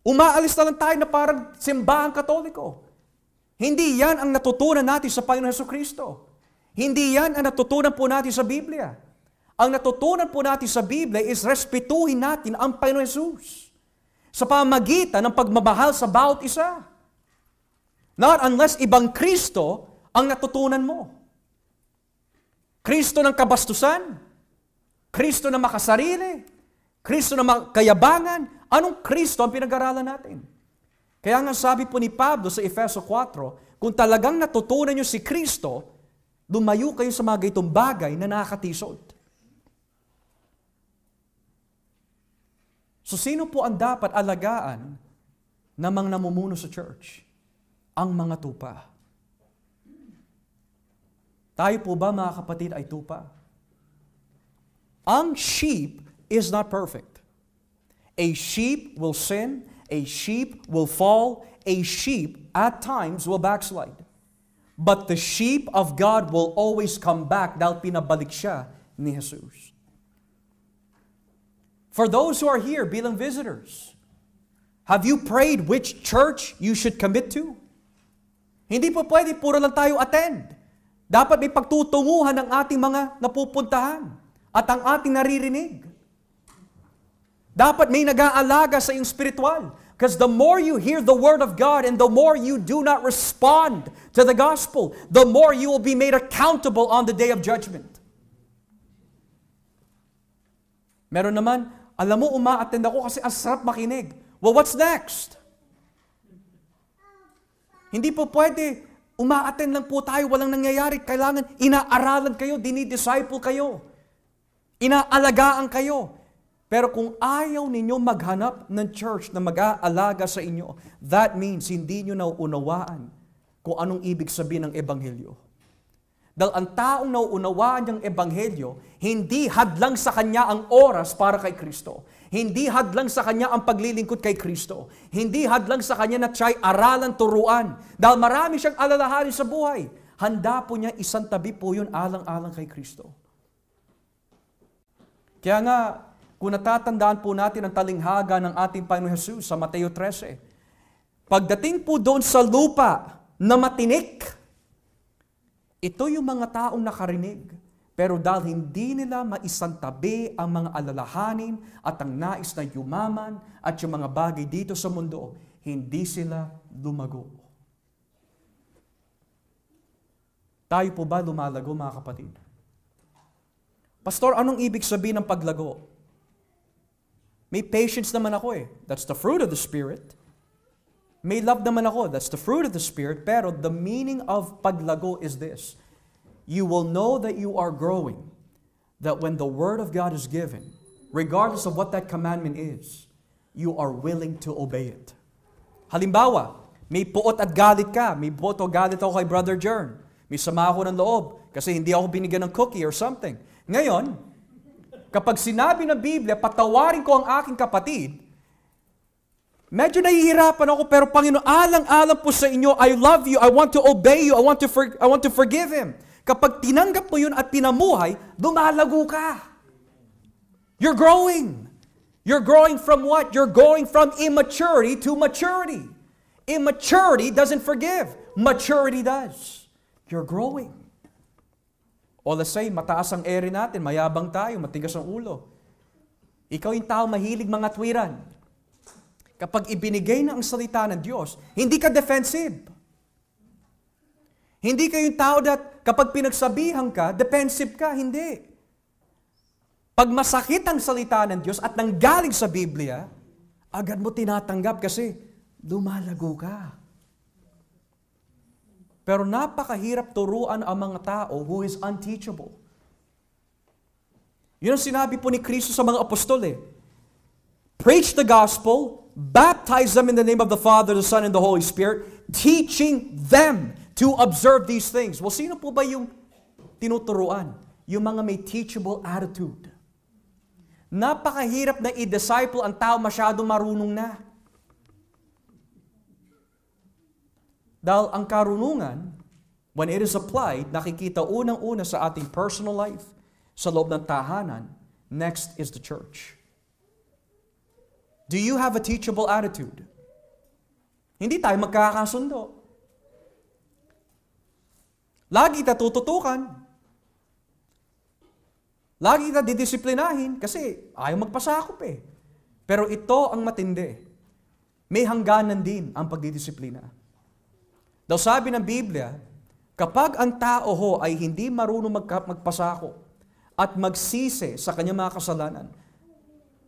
Umaalis na lang tayo na parang simbahang Katoliko. Hindi yan ang natutunan natin sa Panginoon Jesucristo. Hindi yan ang natutunan po natin sa Biblia. Ang natutunan po natin sa Biblia is respetuhin natin ang Panginoon Jesus sa pamamagitan ng pagmamahal sa bawat isa. Not unless ibang Kristo ang natutunan mo. Kristo ng kabastusan, Kristo na makasarili, Kristo na kayabangan, anong Kristo ang pinag-aralan natin? Kaya nga sabi po ni Pablo sa Efeso 4, kung talagang natutunan nyo si Kristo, lumayo kayo sa mga gaytong bagay na nakakatisod. So sino po ang dapat alagaan namang namumuno sa church? Ang mga tupa. Tayo po ba mga kapatid ay tupa? Ang sheep is not perfect. A sheep will sin, a sheep will fall, a sheep at times will backslide. But the sheep of God will always come back dahil pinabalik siya ni Jesus. For those who are here bilang visitors, have you prayed which church you should commit to? Hindi po pwede, puro lang tayo attend. Dapat may pagtutunguhan ng ating mga napupuntahan at ang ating naririnig. Dapat may nag-aalaga sa iyong spiritual. Because the more you hear the Word of God and the more you do not respond to the gospel, the more you will be made accountable on the day of judgment. Meron naman, alam mo, uma-attend ako kasi ang sarap makinig. Well, what's next? Hindi po pwede, uma-attend lang po tayo, walang nangyayari. Kailangan, inaaralan kayo, dinidisciple kayo. Inaalagaan kayo. Pero kung ayaw ninyo maghanap ng church na mag-aalaga sa inyo, that means hindi nyo nauunawaan kung anong ibig sabihin ng Ebanghelyo. Dahil ang taong nauunawaan niyang Ebanghelyo, hindi hadlang sa kanya ang oras para kay Kristo. Hindi hadlang sa kanya ang paglilingkod kay Kristo. Hindi hadlang sa kanya na siya'y aralan, turuan. Dahil marami siyang alalahanin sa buhay. Handa po niya isang tabi po yun alang-alang kay Kristo. Kaya nga, kung natatandaan po natin ang talinghaga ng ating Panginoon Jesus sa Mateo 13, pagdating po doon sa lupa na matinik, ito yung mga taong nakarinig, pero dahil hindi nila maisantabi ang mga alalahanin at ang nais na yumaman at yung mga bagay dito sa mundo, hindi sila lumago. Tayo po ba lumalago, mga kapatid? Pastor, anong ibig sabihin ng paglago? May patience naman ako eh. That's the fruit of the Spirit. May love naman ako. That's the fruit of the Spirit. Pero the meaning of paglago is this. You will know that you are growing. That when the Word of God is given, regardless of what that commandment is, you are willing to obey it. Halimbawa, may puot at galit ka. May puot o galit ako kay Brother Jern. May sama ako ng loob kasi hindi ako binigyan ng cookie or something. Ngayon, kapag sinabi ng Biblia, patawarin ko ang aking kapatid, medyo nahihirapan ako, pero Panginoon, alang-alang po sa inyo, I love you, I want to obey you, I want to forgive Him. Kapag tinanggap mo yun at pinamuhay, lumalago ka. You're growing. You're growing from what? You're going from immaturity to maturity. Immaturity doesn't forgive. Maturity does. You're growing. O let's say, mataas ang ere natin, mayabang tayo, matigas ang ulo. Ikaw yung tao mahilig mga tuwiran. Kapag ibinigay na ang salita ng Diyos, hindi ka defensive. Hindi ka yung tao that kapag pinagsabihan ka, defensive ka. Hindi. Pag masakit ang salita ng Diyos at nanggaling sa Biblia, agad mo tinatanggap kasi lumalago ka. Pero napakahirap turuan ang mga tao who is unteachable. Yun ang sinabi po ni Kristo sa mga apostol eh. Preach the gospel, baptize them in the name of the Father, the Son, and the Holy Spirit, teaching them to observe these things. Well, sino po ba yung tinuturuan? Yung mga may teachable attitude. Napakahirap na i-disciple ang tao masyado marunong na. Dahil ang karunungan, When it is applied, nakikita unang-una sa ating personal life, sa loob ng tahanan, next is the church. Do you have a teachable attitude? Hindi tayo magkakasundo. Lagi kita tututukan. Lagi kita didisiplinahin kasi ayaw magpasakop eh. Pero ito ang matindi. May hangganan din ang pagdidisiplina. Daw sabi ng Biblia, kapag ang tao ho ay hindi marunong magpasakop at magsisi sa kanyang mga kasalanan,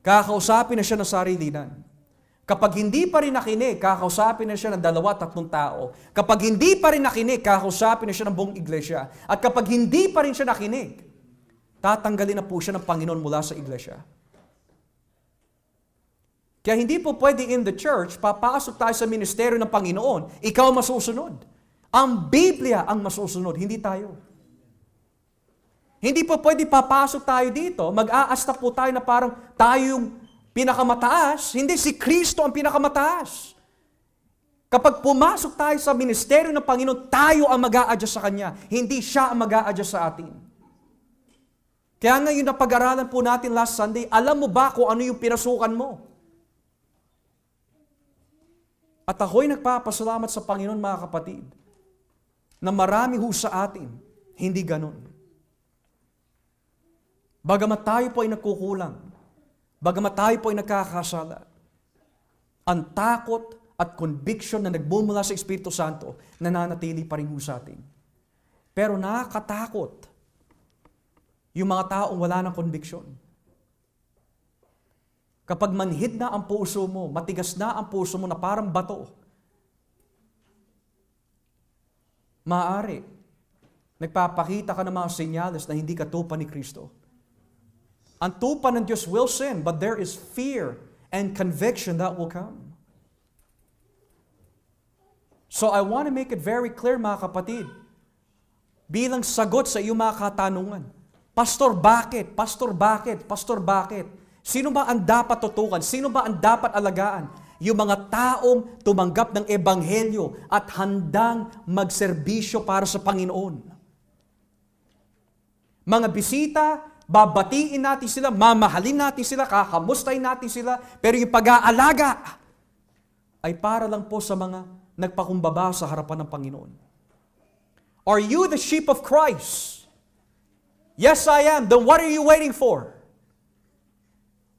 kakausapin na siya ng sarilinan. Kapag hindi pa rin nakinig, kakausapin na siya ng 2-3 tao. Kapag hindi pa rin nakinig, kakausapin na siya ng buong iglesia. At kapag hindi pa rin siya nakinig, tatanggalin na po siya ng Panginoon mula sa iglesia. Kaya hindi po pwede in the church, papasok tayo sa ministeryo ng Panginoon, ikaw masusunod. Ang Biblia ang masusunod, hindi tayo. Hindi po pwede papasok tayo dito, mag-aasta po tayo na parang tayo yung pinakamataas, hindi si Kristo ang pinakamataas. Kapag pumasok tayo sa ministeryo ng Panginoon, tayo ang mag-a-adjust sa Kanya, hindi siya ang mag-a-adjust sa atin. Kaya ngayon na pag-aralan po natin last Sunday, alam mo ba kung ano yung pinasukan mo? At ako'y nagpapasalamat sa Panginoon, mga kapatid, na marami ho sa atin, hindi ganun. Bagamat tayo po ay nagkukulang, bagamat tayo po ay nagkakasala, ang takot at conviction na nagbumula sa Espiritu Santo, nananatili pa rin ho sa atin. Pero nakakatakot yung mga taong wala ng conviction. Kapag manhid na ang puso mo, matigas na ang puso mo na parang bato, maaari, nagpapakita ka ng mga senyales na hindi ka tupa ni Kristo. Ang tupa ng Diyos will sin, but there is fear and conviction that will come. So I want to make it very clear, mga kapatid, bilang sagot sa iyong mga katanungan, Pastor, bakit? Pastor, bakit? Pastor, bakit? Sino ba ang dapat tutukan? Sino ba ang dapat alagaan? Yung mga taong tumanggap ng Ebanghelyo at handang magserbisyo para sa Panginoon. Mga bisita, babatiin natin sila, mamahalin natin sila, kakamustahin natin sila, pero yung pag-aalaga ay para lang po sa mga nagpakumbaba sa harapan ng Panginoon. Are you the sheep of Christ? Yes, I am. Then what are you waiting for?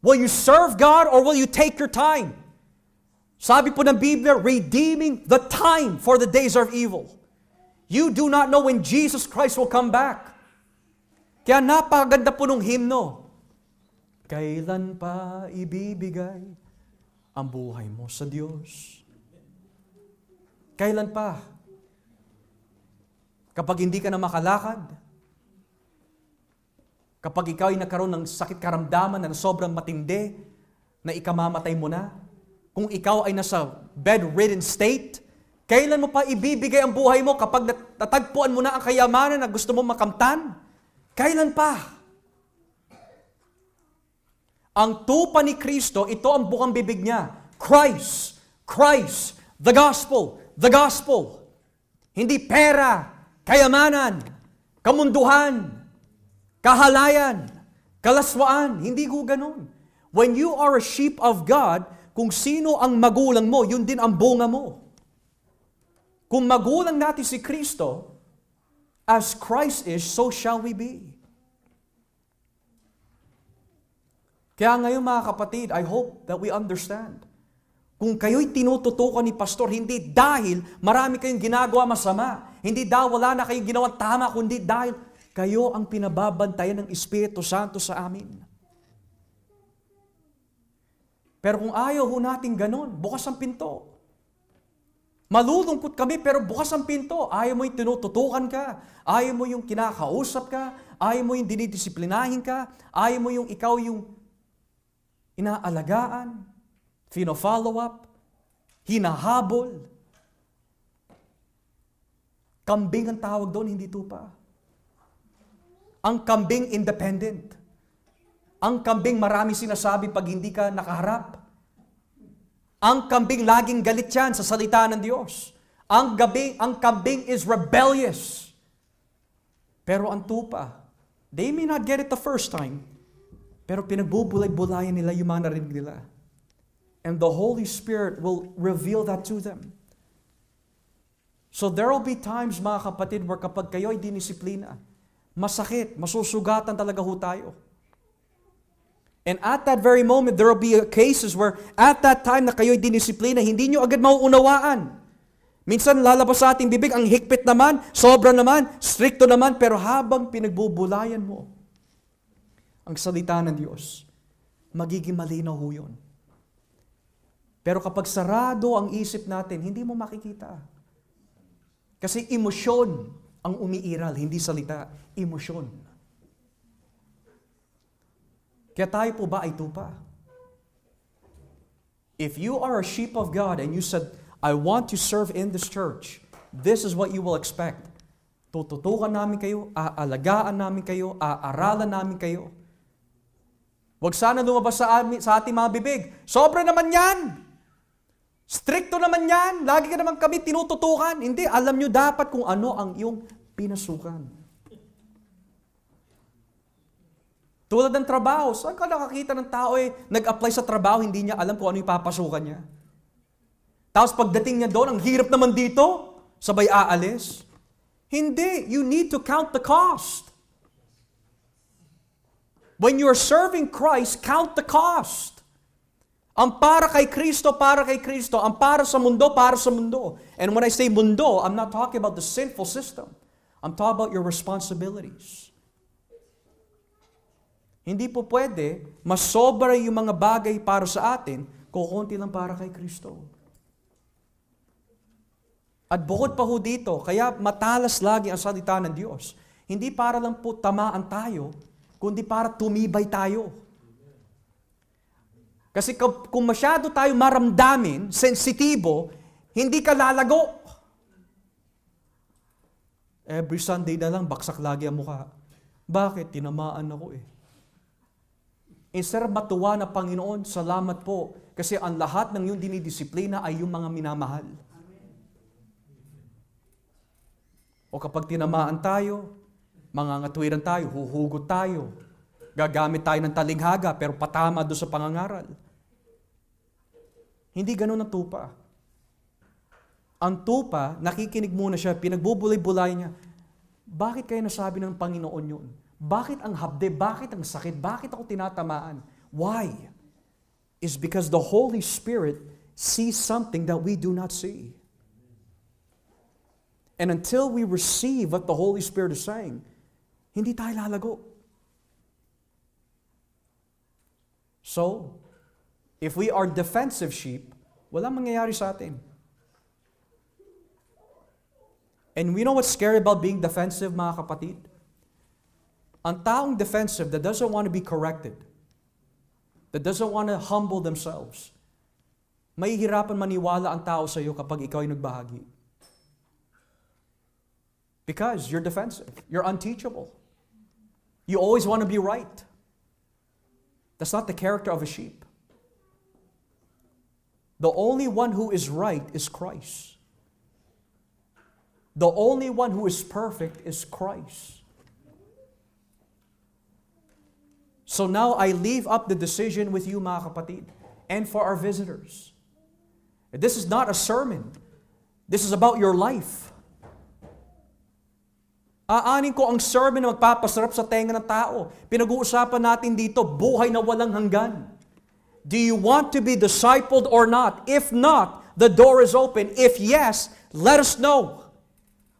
Will you serve God or will you take your time? Sabi po ng Biblia, redeeming the time for the days of evil. You do not know when Jesus Christ will come back. Kaya napakaganda po ng himno. Kailan pa ibibigay ang buhay mo sa Diyos? Kailan pa? Kapag hindi ka na makalakad, kapag ikaw ay nagkaroon ng sakit karamdaman na sobrang matindi, na ikamamatay mo na, kung ikaw ay nasa bedridden state, kailan mo pa ibibigay ang buhay mo kapag natagpuan mo na ang kayamanan na gusto mo makamtan? Kailan pa? Ang tupa ni Kristo, ito ang bukang bibig niya. Christ, Christ, the gospel, the gospel. Hindi pera, kayamanan, kamunduhan, kahalayan, kalaswaan, hindi ko ganun. When you are a sheep of God, kung sino ang magulang mo, yun din ang bunga mo. Kung magulang natin si Kristo, as Christ is, so shall we be. Kaya ngayon mga kapatid, I hope that we understand. Kung kayo'y tinututukan ni Pastor, hindi dahil marami kayong ginagawa masama, hindi dahil wala na kayong ginawang tama, kundi dahil kayo ang pinababantayan ng Espiritu Santo sa amin. Pero kung ayaw ho natin ganun, bukas ang pinto. Malulungkot kami, pero bukas ang pinto. Ayaw mo yung tinututukan ka, ayaw mo yung kinakausap ka, ayaw mo yung dinidisiplinahin ka, ayaw mo yung ikaw yung inaalagaan, fino-follow up, hinahabol. Kambing ang tawag doon, hindi tupa. Ang kambing independent. Ang kambing marami sinasabi pag hindi ka nakaharap. Ang kambing laging galit yan sa salita ng Diyos. Ang kambing is rebellious. Pero ang tupa, they may not get it the first time, pero pinagbubulay-bulayan nila yung mga narinig nila. And the Holy Spirit will reveal that to them. So there will be times, mga kapatid, where kapag kayo ay dinisiplina, masakit, masusugatan talaga ho tayo. And at that very moment, there will be cases where at that time na kayo ay dinisiplina, hindi nyo agad mauunawaan. Minsan lalabas sa ating bibig, ang higpit naman, sobra naman, stricto naman, pero habang pinagbubulayan mo ang salita ng Diyos, magiging malinaw ho yun. Pero kapag sarado ang isip natin, hindi mo makikita. Kasi emosyon ang umiiral, hindi salita. Emosyon. Kaya tayo po ba ay tupa? If you are a sheep of God and you said, I want to serve in this church, this is what you will expect. Tututukan namin kayo, aalagaan namin kayo, aaralan namin kayo. Huwag sana lumabas sa ating mga bibig. Sobra naman yan! Stricto naman yan. Lagi ka naman kami tinututukan. Hindi, alam nyo dapat kung ano ang iyong pinasukan. Tulad ng trabaho. Saan ka nakakita ng tao nag-apply sa trabaho, hindi niya alam kung ano yung papasukan niya. Tapos pagdating niya doon, ang hirap naman dito, sabay aalis. Hindi, you need to count the cost. When you're serving Christ, count the cost. Ang para kay Kristo, ang para sa mundo. And when I say mundo, I'm not talking about the sinful system. I'm talking about your responsibilities. Hindi po pwede, masobra yung mga bagay para sa atin, kukunti lang para kay Kristo. At bukod pa ho dito, kaya matalas lagi ang salita ng Diyos. Hindi para lang po tamaan tayo, kundi para tumibay tayo. Kasi kung masyado tayo maramdamin, sensitibo, hindi ka lalago. Every Sunday na lang, baksak lagi ang mukha. Bakit? Tinamaan ako eh. Instead of matuwa na Panginoon, salamat po. Kasi ang lahat ng yung dinidisiplina ay yung mga minamahal. O kapag tinamaan tayo, mangangatwiran tayo, huhugot tayo, gagamit tayo ng talinghaga, pero patama doon sa pangangaral. Hindi ganun ang tupa. Ang tupa, nakikinig muna siya, pinagbubulay-bulay niya. Bakit kaya nasabi ng Panginoon yun? Bakit ang habde? Bakit ang sakit? Bakit ako tinatamaan? Why? It's because the Holy Spirit sees something that we do not see. And until we receive what the Holy Spirit is saying, hindi tayo lalago. So, if we are defensive sheep, walang mangyayari sa atin. And we know what's scary about being defensive, mga kapatid? Ang taong defensive that doesn't want to be corrected, that doesn't want to humble themselves, mahihirapan maniwala ang tao sa iyo kapag ikaw ay nagbahagi. Because you're defensive. You're unteachable. You always want to be right. That's not the character of a sheep. The only one who is right is Christ. The only one who is perfect is Christ. So now I leave up the decision with you, mga kapatid, and for our visitors. This is not a sermon. This is about your life. Aanin ko ang sermon na magpapasarap sa tenga ng tao. Pinag-uusapan natin dito, buhay na walang hanggan. Do you want to be discipled or not? If not, the door is open. If yes, let us know.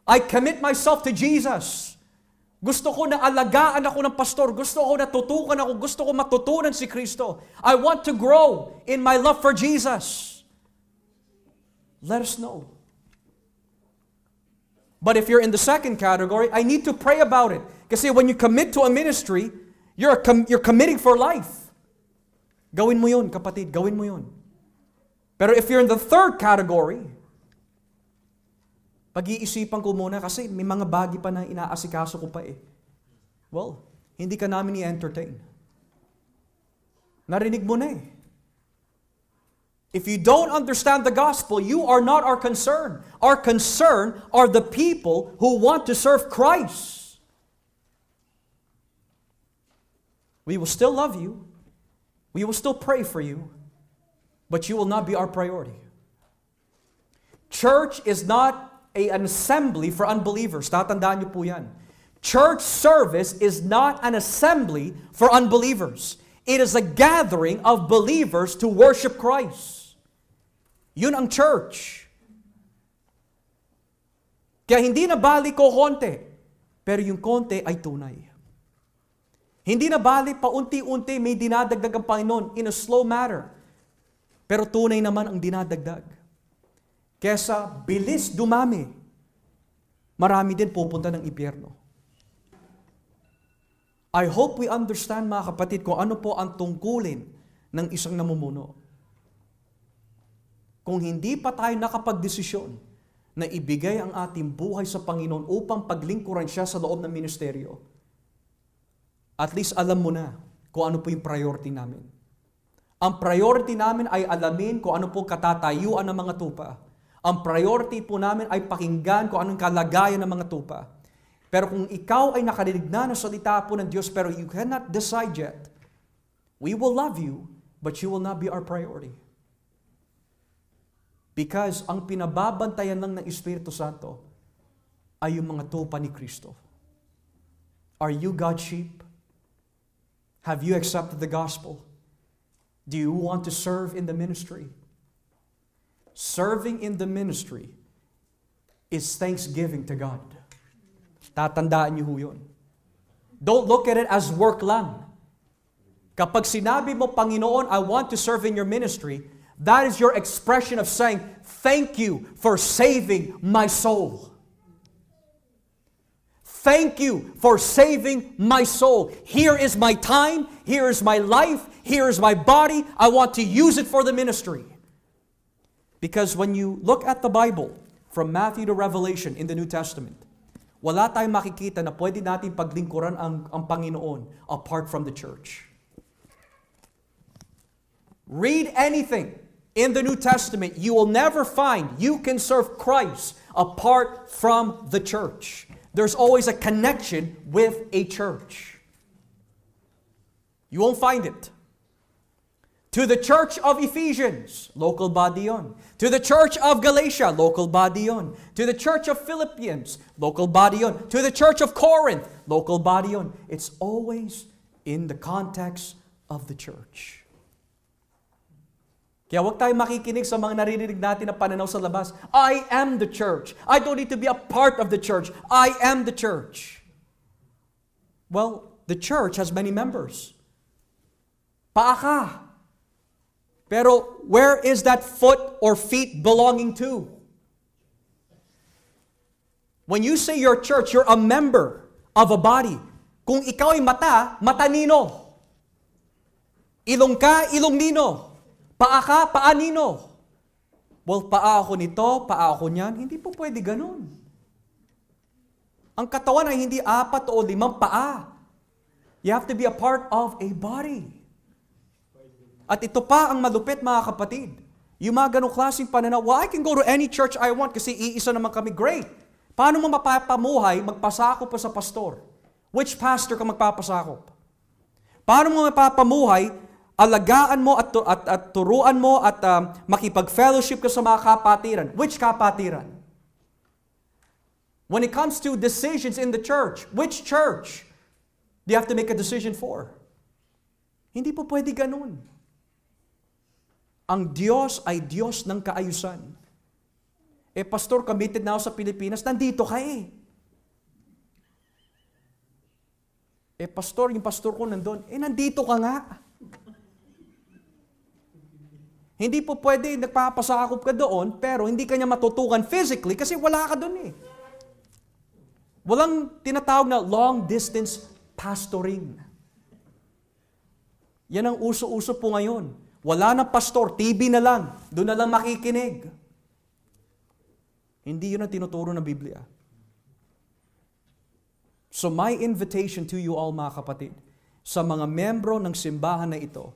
I commit myself to Jesus. Gusto ko na alagaan ako ng pastor. Gusto ko na tutukan ako. Gusto ko matutunan si Kristo. I want to grow in my love for Jesus. Let us know. But if you're in the second category, I need to pray about it. Kasi when you commit to a ministry, you're committing for life. Gawin mo yun, kapatid. Gawin mo yun. Pero if you're in the third category, pag-iisipan ko muna kasi may mga bagay pa na inaasikaso ko pa eh. Well, hindi ka namin i-entertain. Narinig mo na eh. If you don't understand the gospel, you are not our concern. Our concern are the people who want to serve Christ. We will still love you. We will still pray for you. But you will not be our priority. Church is not an assembly for unbelievers. Tatandaan niyo po yan. Church service is not an assembly for unbelievers. It is a gathering of believers to worship Christ. Yun ang church. Kaya hindi na bali ko konti, pero yung konti ay tunay. Hindi na bali paunti-unti may dinadagdag ang Panginoon in a slow matter, pero tunay naman ang dinadagdag. Kesa bilis dumami, marami din pupunta ng impyerno. I hope we understand, mga kapatid, kung ano po ang tungkulin ng isang namumuno. Kung hindi pa tayo nakapagdesisyon na ibigay ang ating buhay sa Panginoon upang paglingkuran siya sa loob ng ministeryo, at least alam mo na kung ano po yung priority namin. Ang priority namin ay alamin kung ano po katatayuan ng mga tupa. Ang priority po namin ay pakinggan kung anong kalagayan ng mga tupa. Pero kung ikaw ay nakarinig na ng salita po ng Diyos pero you cannot decide yet, we will love you, but you will not be our priority. Because ang pinababantayan lang ng Espiritu Santo ay yung mga tupa ni Kristo. Are you God's sheep? Have you accepted the gospel? Do you want to serve in the ministry? Serving in the ministry is thanksgiving to God. Tatandaan niyo ho yun. Don't look at it as work lang. Kapag sinabi mo, Panginoon, I want to serve in your ministry, that is your expression of saying, thank you for saving my soul. Thank you for saving my soul. Here is my time. Here is my life. Here is my body. I want to use it for the ministry. Because when you look at the Bible, from Matthew to Revelation in the New Testament, wala tayong makikita na pwede natin paglingkuran ang Panginoon apart from the church. Read anything in the New Testament, you will never find you can serve Christ apart from the church. There's always a connection with a church. You won't find it. To the church of Ephesians, local body yun. To the church of Galatia, local body yun. To the church of Philippians, local body yun. To the church of Corinth, local body yun. It's always in the context of the church. Kaya huwag tayo makikinig sa mga naririnig natin na pananaw sa labas. I am the church. I don't need to be a part of the church. I am the church. Well, the church has many members. Paa ka. Pero where is that foot or feet belonging to? When you say your church, you're a member of a body. Kung ikaw ay mata, mata nino? Ilong ka, ilong nino? Paa ka, paa nino? Well, paa ako nito, paa ako niyan. Hindi po pwede ganun. Ang katawan ay hindi 4 o 5 paa. You have to be a part of a body. At ito pa ang malupit, mga kapatid. Yung mga ganong klaseng pananaw, well, I can go to any church I want kasi iisa naman kami. Great. Paano mo mapapamuhay, magpasakop pa sa pastor? Which pastor ka magpapasakop? Paano mo mapapamuhay, alagaan mo at turuan mo at makipag-fellowship ka sa mga kapatiran? Which kapatiran? When it comes to decisions in the church, which church do you have to make a decision for? Hindi po pwede ganun. Ang Diyos ay Diyos ng kaayusan. Pastor, committed na ako sa Pilipinas, nandito ka eh. Pastor, yung pastor ko nandun, nandito ka nga. Hindi po pwede nagpapasakop ka doon, pero hindi ka niya matutukan physically kasi wala ka doon eh. Walang tinatawag na long-distance pastoring. Yan ang uso-uso po ngayon. Wala na pastor, TV na lang. Doon na lang makikinig. Hindi yun ang tinuturo ng Biblia. So my invitation to you all, mga kapatid, sa mga membro ng simbahan na ito,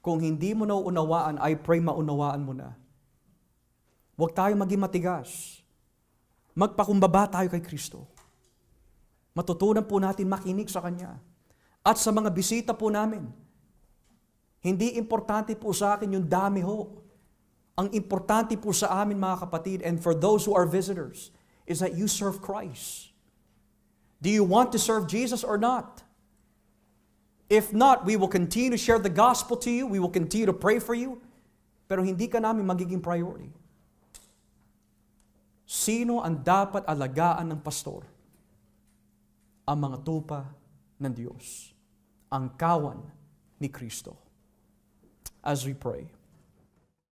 Kung hindi mo nauunawaan, I pray maunawaan mo na. Huwag tayo maging matigas. Magpakumbaba tayo kay Kristo. Matutunan po natin makinig sa Kanya. At sa mga bisita po namin, hindi importante po sa akin yung dami ho. Ang importante po sa amin mga kapatid, and for those who are visitors, is that you serve Christ. Do you want to serve Jesus or not? If not, we will continue to share the gospel to you. We will continue to pray for you. Pero hindi ka namin magiging priority. Sino ang dapat alagaan ng pastor? Ang mga tupa ng Diyos. Ang kawan ni Kristo. As we pray.